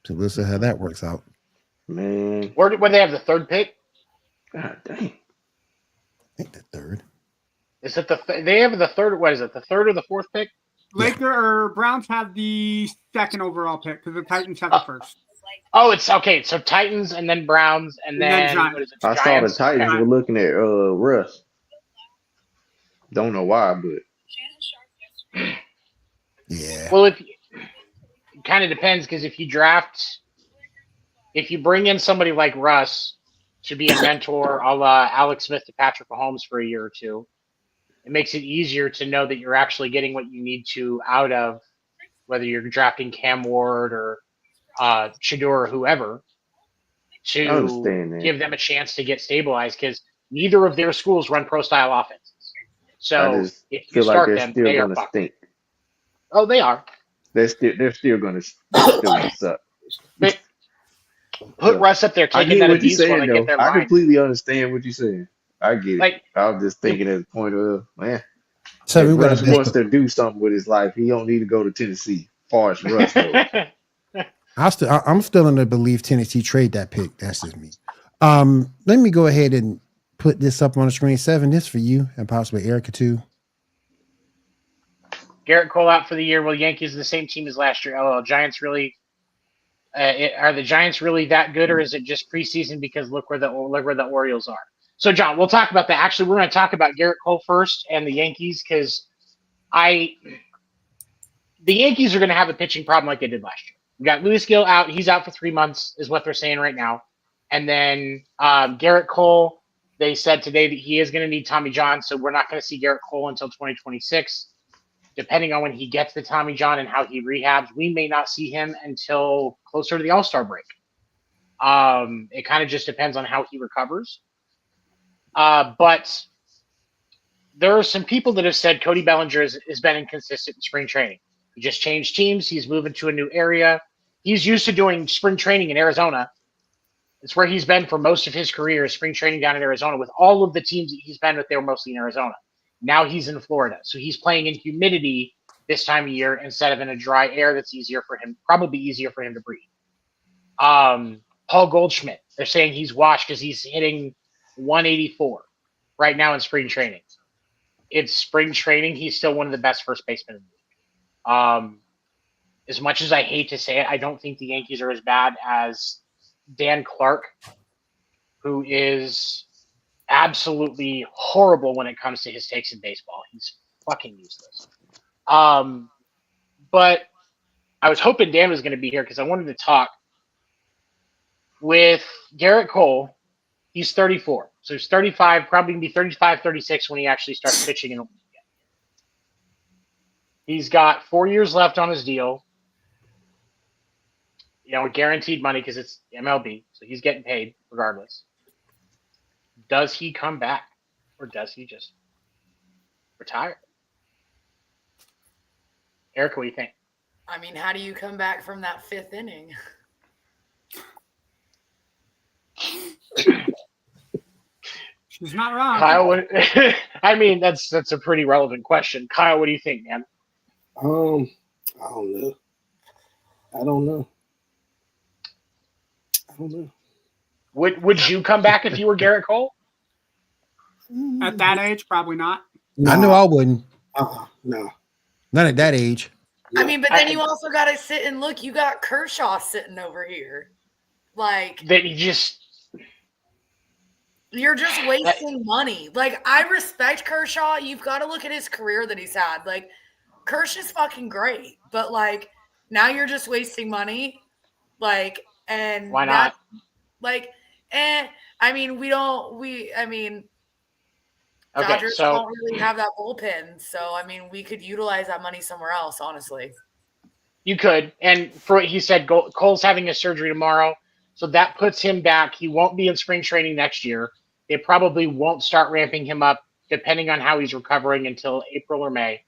So we'll see how that works out. Man. Where they have the 3rd pick? God dang. I think the 3rd. Is it they have the 3rd? What is it? The 3rd or the 4th pick? Browns have the 2nd overall pick because the Titans have the 1st. Oh, it's okay. So Titans and then Browns and then Giants. What is it? I saw the Titans were looking at Russ. Don't know why, but yeah. Well, it kind of depends because if you bring in somebody like Russ to be a mentor, a la Alex Smith to Patrick Mahomes for a year or two, it makes it easier to know that you're actually getting what you need to out of whether you're drafting Cam Ward or Shador or whoever to give them a chance to get stabilized because neither of their schools run pro style offenses. So if you start them, they are fucked. Stink. Oh, they are. They're still going to suck. Put Russ up there, taking that abuse while they get their line. I completely understand what you're saying. I get it. I was just thinking at the point of, man, so if Russ wants to do something with his life, he don't need to go to Tennessee. Far as Russ goes. I'm still in the belief Tennessee trade that pick. That's just me. Let me go ahead and put this up on the screen. 7, this for you and possibly Erica too. Garrett Cole out for the year. Well, Yankees are the same team as last year. LL Giants really are the Giants really that good, or is it just preseason? Because look where the Orioles are. So, John, we'll talk about that. Actually, we're going to talk about Garrett Cole first and the Yankees because the Yankees are going to have a pitching problem like they did last year. We got Luis Gil out. He's out for 3 months, is what they're saying right now. And then Garrett Cole, they said today that he is going to need Tommy John, so we're not going to see Garrett Cole until 2026. Depending on when he gets the Tommy John and how he rehabs, we may not see him until closer to the All-Star break. It kind of just depends on how he recovers. But there are some people that have said Cody Bellinger has been inconsistent in spring training. He just changed teams. He's moving to a new area. He's used to doing spring training in Arizona. It's where he's been for most of his career, spring training down in Arizona. With all of the teams that he's been with, they were mostly in Arizona. Now he's in Florida. So he's playing in humidity this time of year instead of in a dry air that's easier for him, probably easier for him to breathe. Paul Goldschmidt, they're saying he's washed because he's hitting 184 right now in spring training. It's spring training. He's still one of the best first basemen in the league. As much as I hate to say it, I don't think the Yankees are as bad as Dan Clark, who is absolutely horrible when it comes to his takes in baseball. He's fucking useless. But I was hoping Dan was going to be here because I wanted to talk with Garrett Cole. He's 34. So he's 35, probably going to be 35, 36 when he actually starts pitching in the league. He's got 4 years left on his deal. Guaranteed money because it's MLB. So he's getting paid regardless. Does he come back or does he just retire? Erica, what do you think? I mean, how do you come back from that fifth inning? She's not wrong. Kyle, I mean, that's a pretty relevant question. Kyle, what do you think, man? I don't know. I don't know. Would you come back if you were Garrett Cole? At that age, probably not. No. I know I wouldn't. No. Not at that age. I mean, but then you also got to sit and look. You got Kershaw sitting over here. Like, that you just... You're just wasting money. Like, I respect Kershaw. You've got to look at his career that he's had. Like, Kershaw's fucking great. But, like, now you're just wasting money. Like, and why not? I mean, Dodgers don't really have that bullpen. So, I mean, we could utilize that money somewhere else, honestly. You could. And he said Cole's having a surgery tomorrow. So that puts him back. He won't be in spring training next year. They probably won't start ramping him up, depending on how he's recovering, until April or May.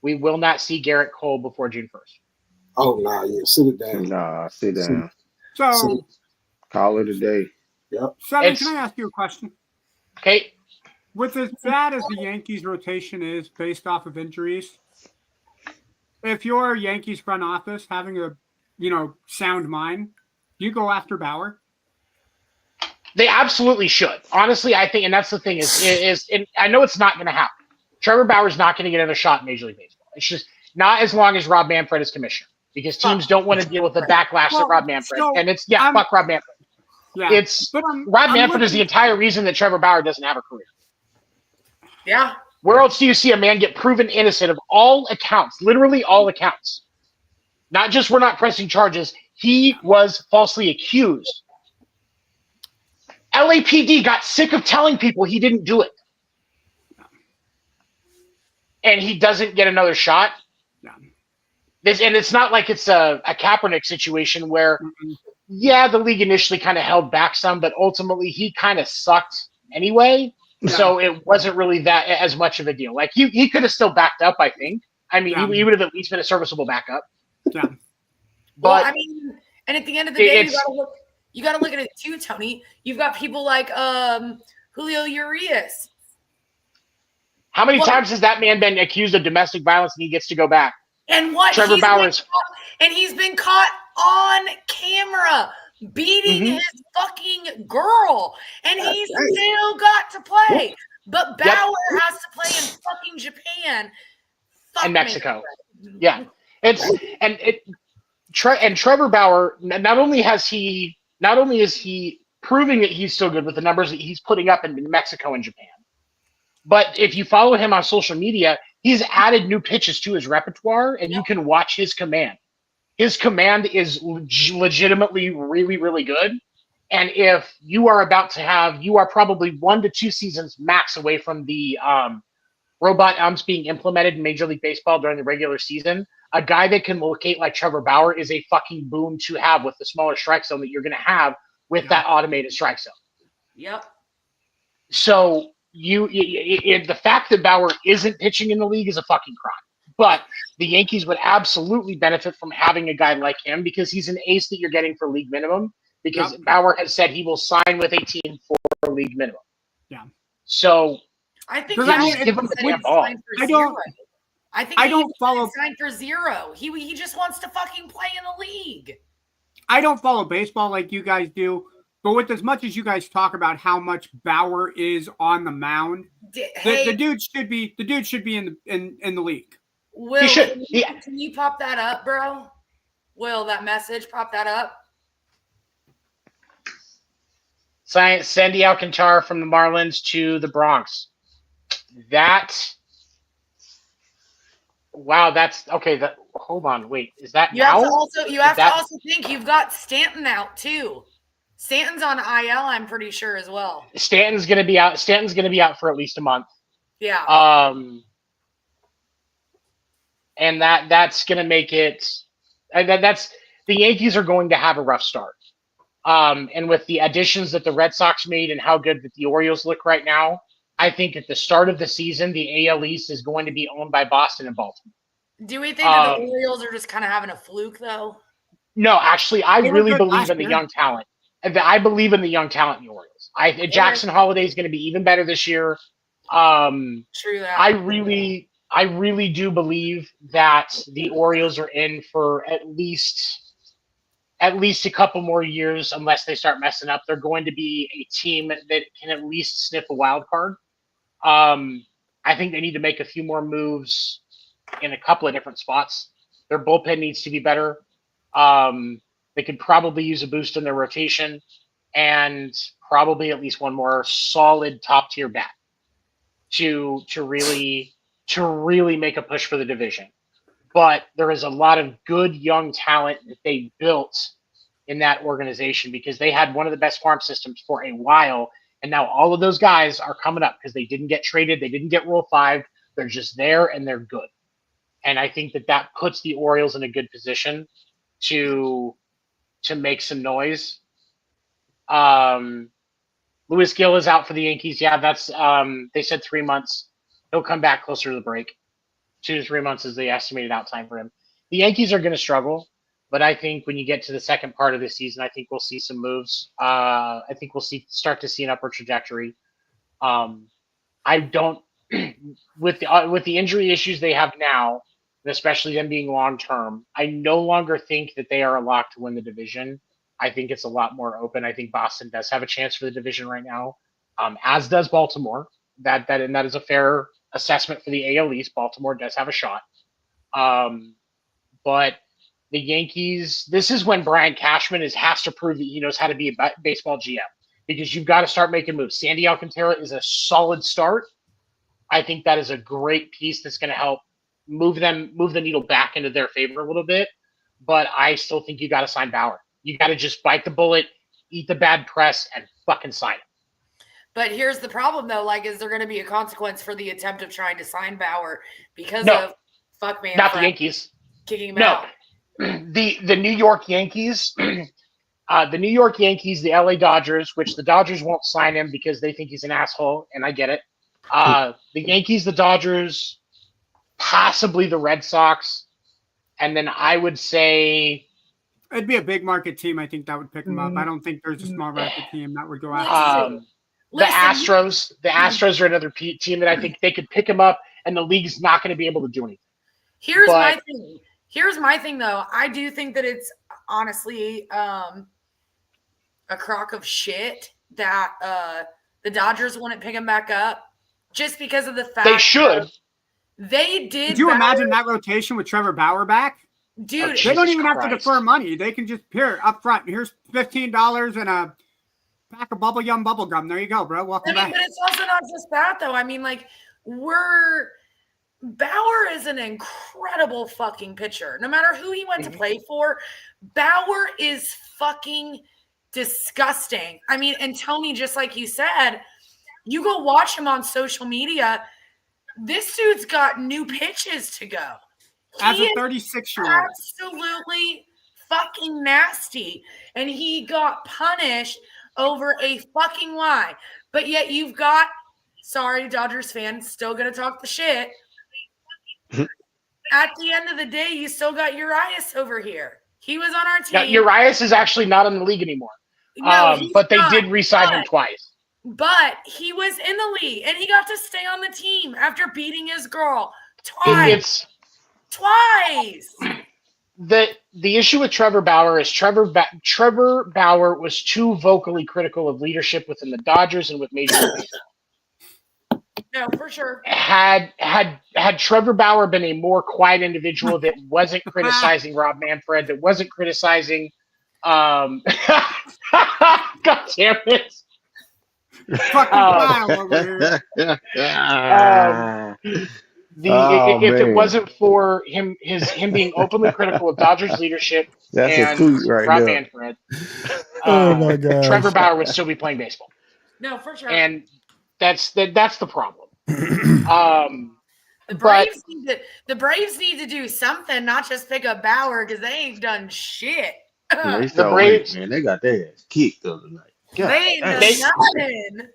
We will not see Garrett Cole before June 1st. Oh, nah, yeah. Sit it down. Nah, sit down. So, call it a day. Yep. Seven, can I ask you a question? Okay. With as bad as the Yankees rotation is based off of injuries, if you're Yankees front office having a, sound mind, you go after Bauer? They absolutely should. Honestly, I think, and that's the thing is I know it's not going to happen. Trevor Bauer's not going to get another shot in Major League Baseball. It's just not as long as Rob Manfred is commissioner, because teams don't want to deal with the backlash that Rob Manfred. And it's fuck Rob Manfred. Yeah, Rob Manfred is the entire reason that Trevor Bauer doesn't have a career. Yeah. Where else do you see a man get proven innocent of all accounts, literally all accounts? Not just we're not pressing charges. He was falsely accused. LAPD got sick of telling people he didn't do it. And he doesn't get another shot. No. And it's not like it's a Kaepernick situation where, the league initially kind of held back some, but ultimately he kind of sucked anyway. Yeah. So it wasn't really that as much of a deal. Like he could have still backed up, I think. I mean, he would have at least been a serviceable backup. Yeah. But I mean, and at the end of the day, you got to look at it too, Tony. You've got people like Julio Urias. How many times has that man been accused of domestic violence and he gets to go back? And what? Trevor Bauer's. He's been caught on camera beating his fucking girl, and he's still got to play. But Bauer has to play in fucking Japan and Mexico. Yeah, Trevor Bauer. Not only is he proving that he's still good with the numbers that he's putting up in Mexico and Japan, but if you follow him on social media, he's added new pitches to his repertoire, and you can watch his command. His command is legitimately really, really good. And if you are you are probably 1 to 2 seasons max away from the robot umps being implemented in Major League Baseball during the regular season. A guy that can locate like Trevor Bauer is a fucking boon to have with the smaller strike zone that you're going to have with that automated strike zone. Yep. So the fact that Bauer isn't pitching in the league is a fucking crime. But the Yankees would absolutely benefit from having a guy like him because he's an ace that you're getting for league minimum. Because Bauer has said he will sign with a team for league minimum. Yeah. So I think give him the damn ball. I don't follow sign for zero. He just wants to fucking play in the league. I don't follow baseball like you guys do, but with as much as you guys talk about how much Bauer is on the mound, the dude should be in the league. Will, he should. Can you pop that up, bro? Will, that message, pop that up. Sandy Alcantara from the Marlins to the Bronx. That's okay. Hold on, wait. Is that you now? You have to also think you've got Stanton out too. Stanton's on IL, I'm pretty sure as well. Stanton's gonna be out. Stanton's gonna be out for at least a month. Yeah. And that's gonna make it. That's the Yankees are going to have a rough start. And with the additions that the Red Sox made and how good that the Orioles look right now, I think at the start of the season, the AL East is going to be owned by Boston and Baltimore. Do we think that the Orioles are just kind of having a fluke, though? No, actually, I really believe in the young talent. I believe in the young talent in the Orioles. Jackson Holiday is going to be even better this year. True that. I really do believe that the Orioles are in for at least a couple more years, unless they start messing up. They're going to be a team that can at least sniff a wild card. I think they need to make a few more moves in a couple of different spots. Their bullpen needs to be better. They could probably use a boost in their rotation and probably at least one more solid top tier bat to really make a push for the division. But there is a lot of good young talent that they built in that organization because they had one of the best farm systems for a while. And now all of those guys are coming up because they didn't get traded. They didn't get Rule 5. They're just there and they're good. And I think that puts the Orioles in a good position to make some noise. Luis Gil is out for the Yankees. Yeah, that's they said 3 months. He'll come back closer to the break. 2 to 3 months is the estimated out time for him. The Yankees are going to struggle, but I think when you get to the second part of the season, I think we'll see some moves. I think we'll start to see an upward trajectory. I don't with the injury issues they have now, and especially them being long term. I no longer think that they are a lock to win the division. I think it's a lot more open. I think Boston does have a chance for the division right now, as does Baltimore. That is a fair assessment for the AL East. Baltimore does have a shot. But the Yankees, this is when Brian Cashman has to prove that he knows how to be a baseball GM, because you've got to start making moves. Sandy Alcantara is a solid start. I think that is a great piece that's going to help move the needle back into their favor a little bit. But I still think you got to sign Bauer. You got to just bite the bullet, eat the bad press, and fucking sign him. But here's the problem, though. Is there going to be a consequence for the attempt of trying to sign Bauer because of fuckman? Not the Yankees. Kicking him out. The New York Yankees, the LA Dodgers, which the Dodgers won't sign him because they think he's an asshole, and I get it. The Yankees, the Dodgers, possibly the Red Sox, and then I would say it'd be a big market team. I think that would pick him up. I don't think there's a small market team that would go after. The Astros are another team that I think they could pick him up, and the league's not going to be able to do anything. Here's my thing, though. I do think that it's honestly a crock of shit that the Dodgers wouldn't pick him back up, just because of the fact they should. They did. Could you imagine that rotation with Trevor Bauer back? Dude, they don't even have to defer money. They can just up front. Here's $15 and a pack of bubble gum. There you go, bro. Welcome back. But it's also not just that, though. Bauer is an incredible fucking pitcher. No matter who he went to play for, Bauer is fucking disgusting. And Tony, just like you said, you go watch him on social media. This dude's got new pitches to go. As a 36-year-old. Absolutely fucking nasty. And he got punished over a fucking lie. But yet you've got Sorry, Dodgers fans, still gonna talk the shit. At the end of the day, you still got Urias over here. He was on our team. Now, Urias is actually not in the league anymore. No, but they not, did re-sign him twice. But he was in the league, and he got to stay on the team after beating his girl twice. Twice. The issue with Trevor Bauer is Trevor Bauer was too vocally critical of leadership within the Dodgers and with Major League Baseball. No, for sure. Had Trevor Bauer been a more quiet individual that wasn't criticizing Rob Manfred, that wasn't criticizing, God damn it, if it wasn't for him being openly critical of Dodgers leadership and Rob Manfred, my God, Trevor Bauer would still be playing baseball. No, for sure. And that's the problem. The Braves need to do something, not just pick up Bauer because they ain't done shit. The Braves, man, they got their ass kicked the other night. God, they ain't done nothing.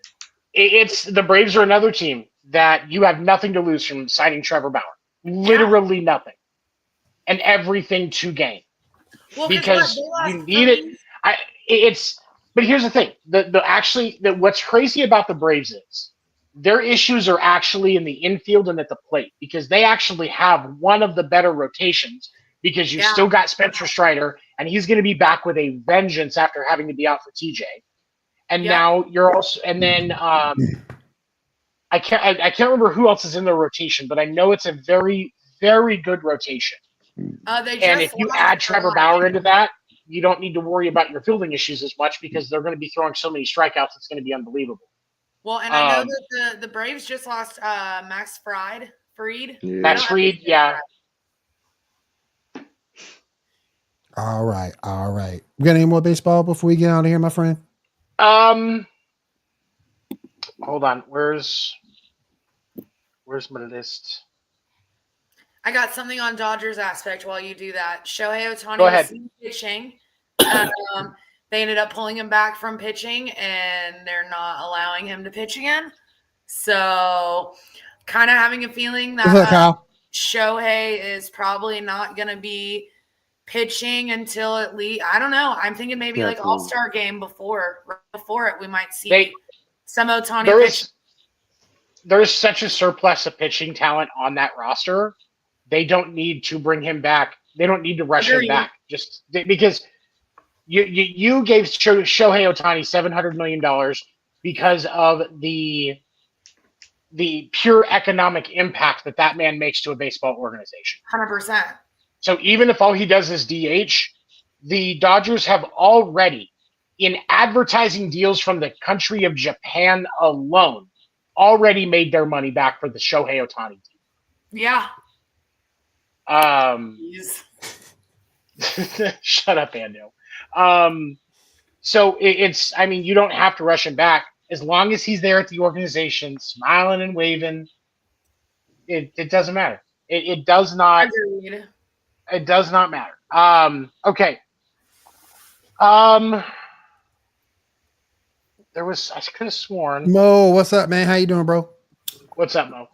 The Braves are another team that you have nothing to lose from signing Trevor Bauer. Literally nothing, and everything to gain. Well, because you need it. But here's the thing: what's crazy about the Braves is their issues are actually in the infield and at the plate because they actually have one of the better rotations because you still got Spencer Strider and he's going to be back with a vengeance after having to be out for TJ. And now you're also, and then I can't remember who else is in their rotation, but I know it's a very, very good rotation. And if you add Trevor Bauer into that, you don't need to worry about your fielding issues as much because they're going to be throwing so many strikeouts. It's going to be unbelievable. Well, and I know that the Braves just lost Max Fried. Yeah. Max Fried, yeah. All right. We got any more baseball before we get out of here, my friend? Hold on. Where's my list? I got something on Dodgers aspect while you do that. Shohei Ohtani was pitching. They ended up pulling him back from pitching, and they're not allowing him to pitch again. So kind of having a feeling that Shohei is probably not going to be pitching until at least, I don't know. I'm thinking maybe like All-Star game before it, we might see some Ohtani pitch. There's such a surplus of pitching talent on that roster. They don't need to bring him back. They don't need to rush him back just because you gave Shohei Ohtani $700 million because of the pure economic impact that man makes to a baseball organization. 100%. So even if all he does is DH, the Dodgers have already, in advertising deals from the country of Japan alone, already made their money back for the Shohei Ohtani team. Yeah. Shut up, Ando. So it's, I mean, you don't have to rush him back. As long as he's there at the organization, smiling and waving, it doesn't matter. It does not. Agreed. It does not matter. Okay. There was, I could have sworn. Mo, what's up, man? How you doing, bro? What's up, Mo?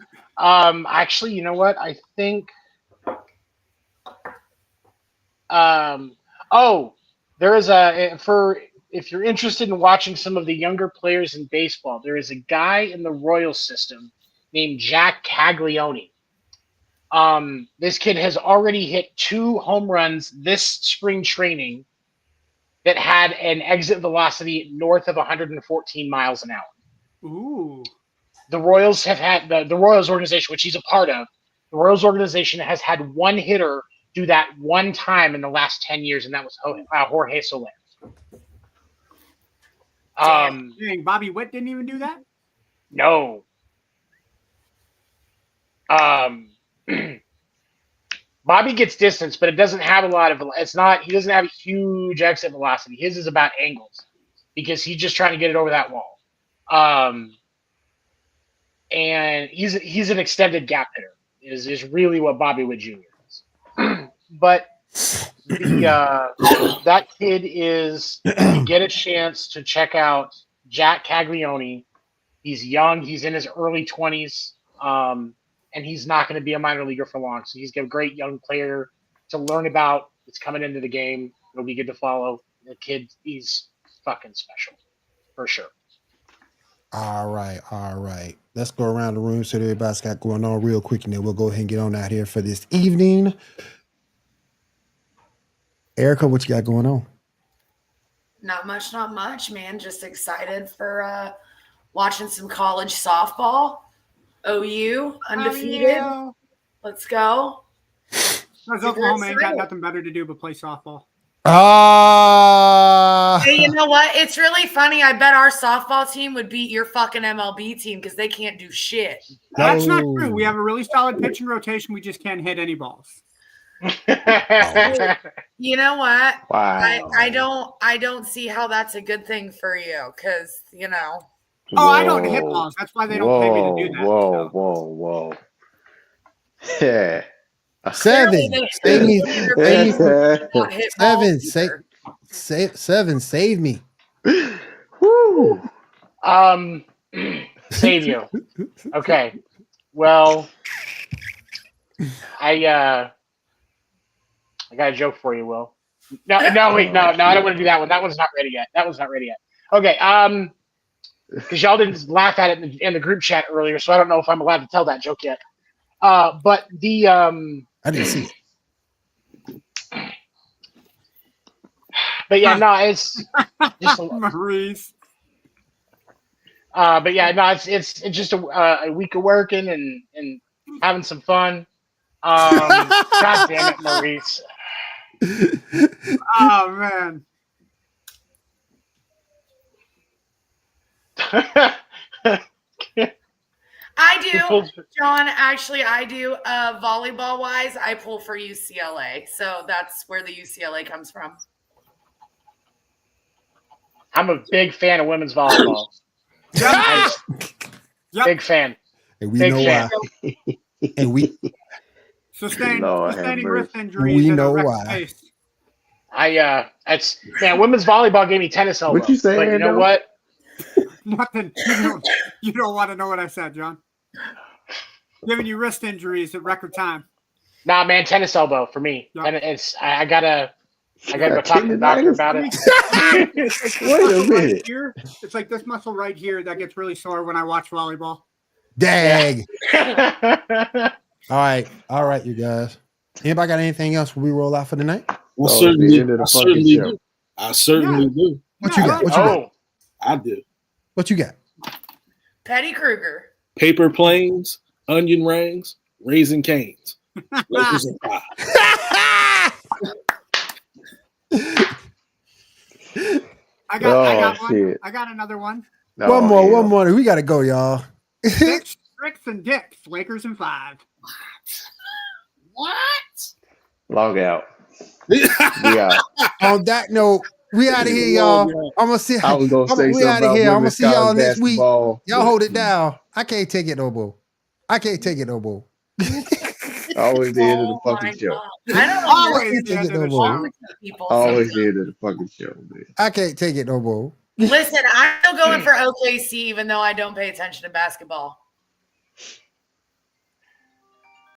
Actually, you know what? I think. There is if you're interested in watching some of the younger players in baseball, there is a guy in the Royals system named Jack Caglione. This kid has already hit 2 home runs this spring training that had an exit velocity north of 114 miles an hour. Ooh. The Royals have had the Royals organization, which he's a part of. The Royals organization has had one hitter do that one time in the last 10 years, and that was Jorge Soler. Dang, Bobby Witt didn't even do that? No. Bobby gets distance, but it doesn't have a lot of. He doesn't have a huge exit velocity. His is about angles because he's just trying to get it over that wall. And he's an extended gap hitter. Is really what Bobby Witt Jr. is. But that kid is. If you get a chance to check out Jack Caglione, He's young. He's in his early 20s, and he's not going to be a minor leaguer for long. So he's a great young player to learn about. It's coming into the game. It'll be good to follow. The kid, he's fucking special, for sure. All right. Let's go around the room so that everybody's got going on real quick, and then we'll go ahead and get on out here for this evening. Erica, what you got going on? Not much, man. Just excited for watching some college softball. OU, undefeated. Oh, yeah. Let's go. Because Oklahoma ain't got nothing better to do but play softball. Hey, you know what? It's really funny. I bet our softball team would beat your fucking MLB team because they can't do shit. That's not true. We have a really solid pitching rotation. We just can't hit any balls. You know what? Wow. I don't see how that's a good thing for you because, you know. Oh, I don't hit balls. That's why they don't pay me to do that. Whoa. Yeah. Seven. Save me. Seven. Save me. Woo. Save you. Okay. Well, I got a joke for you, Will. No, I don't want to do that one. That one's not ready yet. Okay. Because y'all didn't laugh at it in the group chat earlier, so I don't know if I'm allowed to tell that joke yet. But the I didn't see it. But yeah, no, it's just Maurice. But yeah, no, it's just a week of working and having some fun. God damn it, Maurice. Oh man. I do, John. Actually, I do. Volleyball wise, I pull for UCLA, so that's where the UCLA comes from. I'm a big fan of women's volleyball. Big fan. And we know why. And we sustaining wrist injuries. We know why. Women's volleyball gave me tennis elbow. What you saying? But you know what? Nothing. You don't want to know what I said, John. Giving you wrist injuries at record time. Nah, man, tennis elbow for me. Yep. And I gotta go talk to the doctor about it. Wait a minute. It's like this muscle right here that gets really sore when I watch volleyball. Dang. All right, you guys. Anybody got anything else we roll out for the night? I certainly do. What you got? I do. What you got? Petty Kruger. Paper planes, onion rings, raisin canes. Lakers and pie. I got one. I got another one. One more. We gotta go, y'all. Tricks and dicks. Lakers and 5. What? Log out. Yeah. On that note, we out of here, y'all. I'm gonna see. I was gonna say we something out of about here. I'm gonna women's see y'all college next week. basketball. Y'all hold it down. I can't take it no more. Always the end of the fucking show. I don't Always the end of the show. Always the end of the fucking show, man. I can't take it no more. Listen, I'm still going for OKC, even though I don't pay attention to basketball.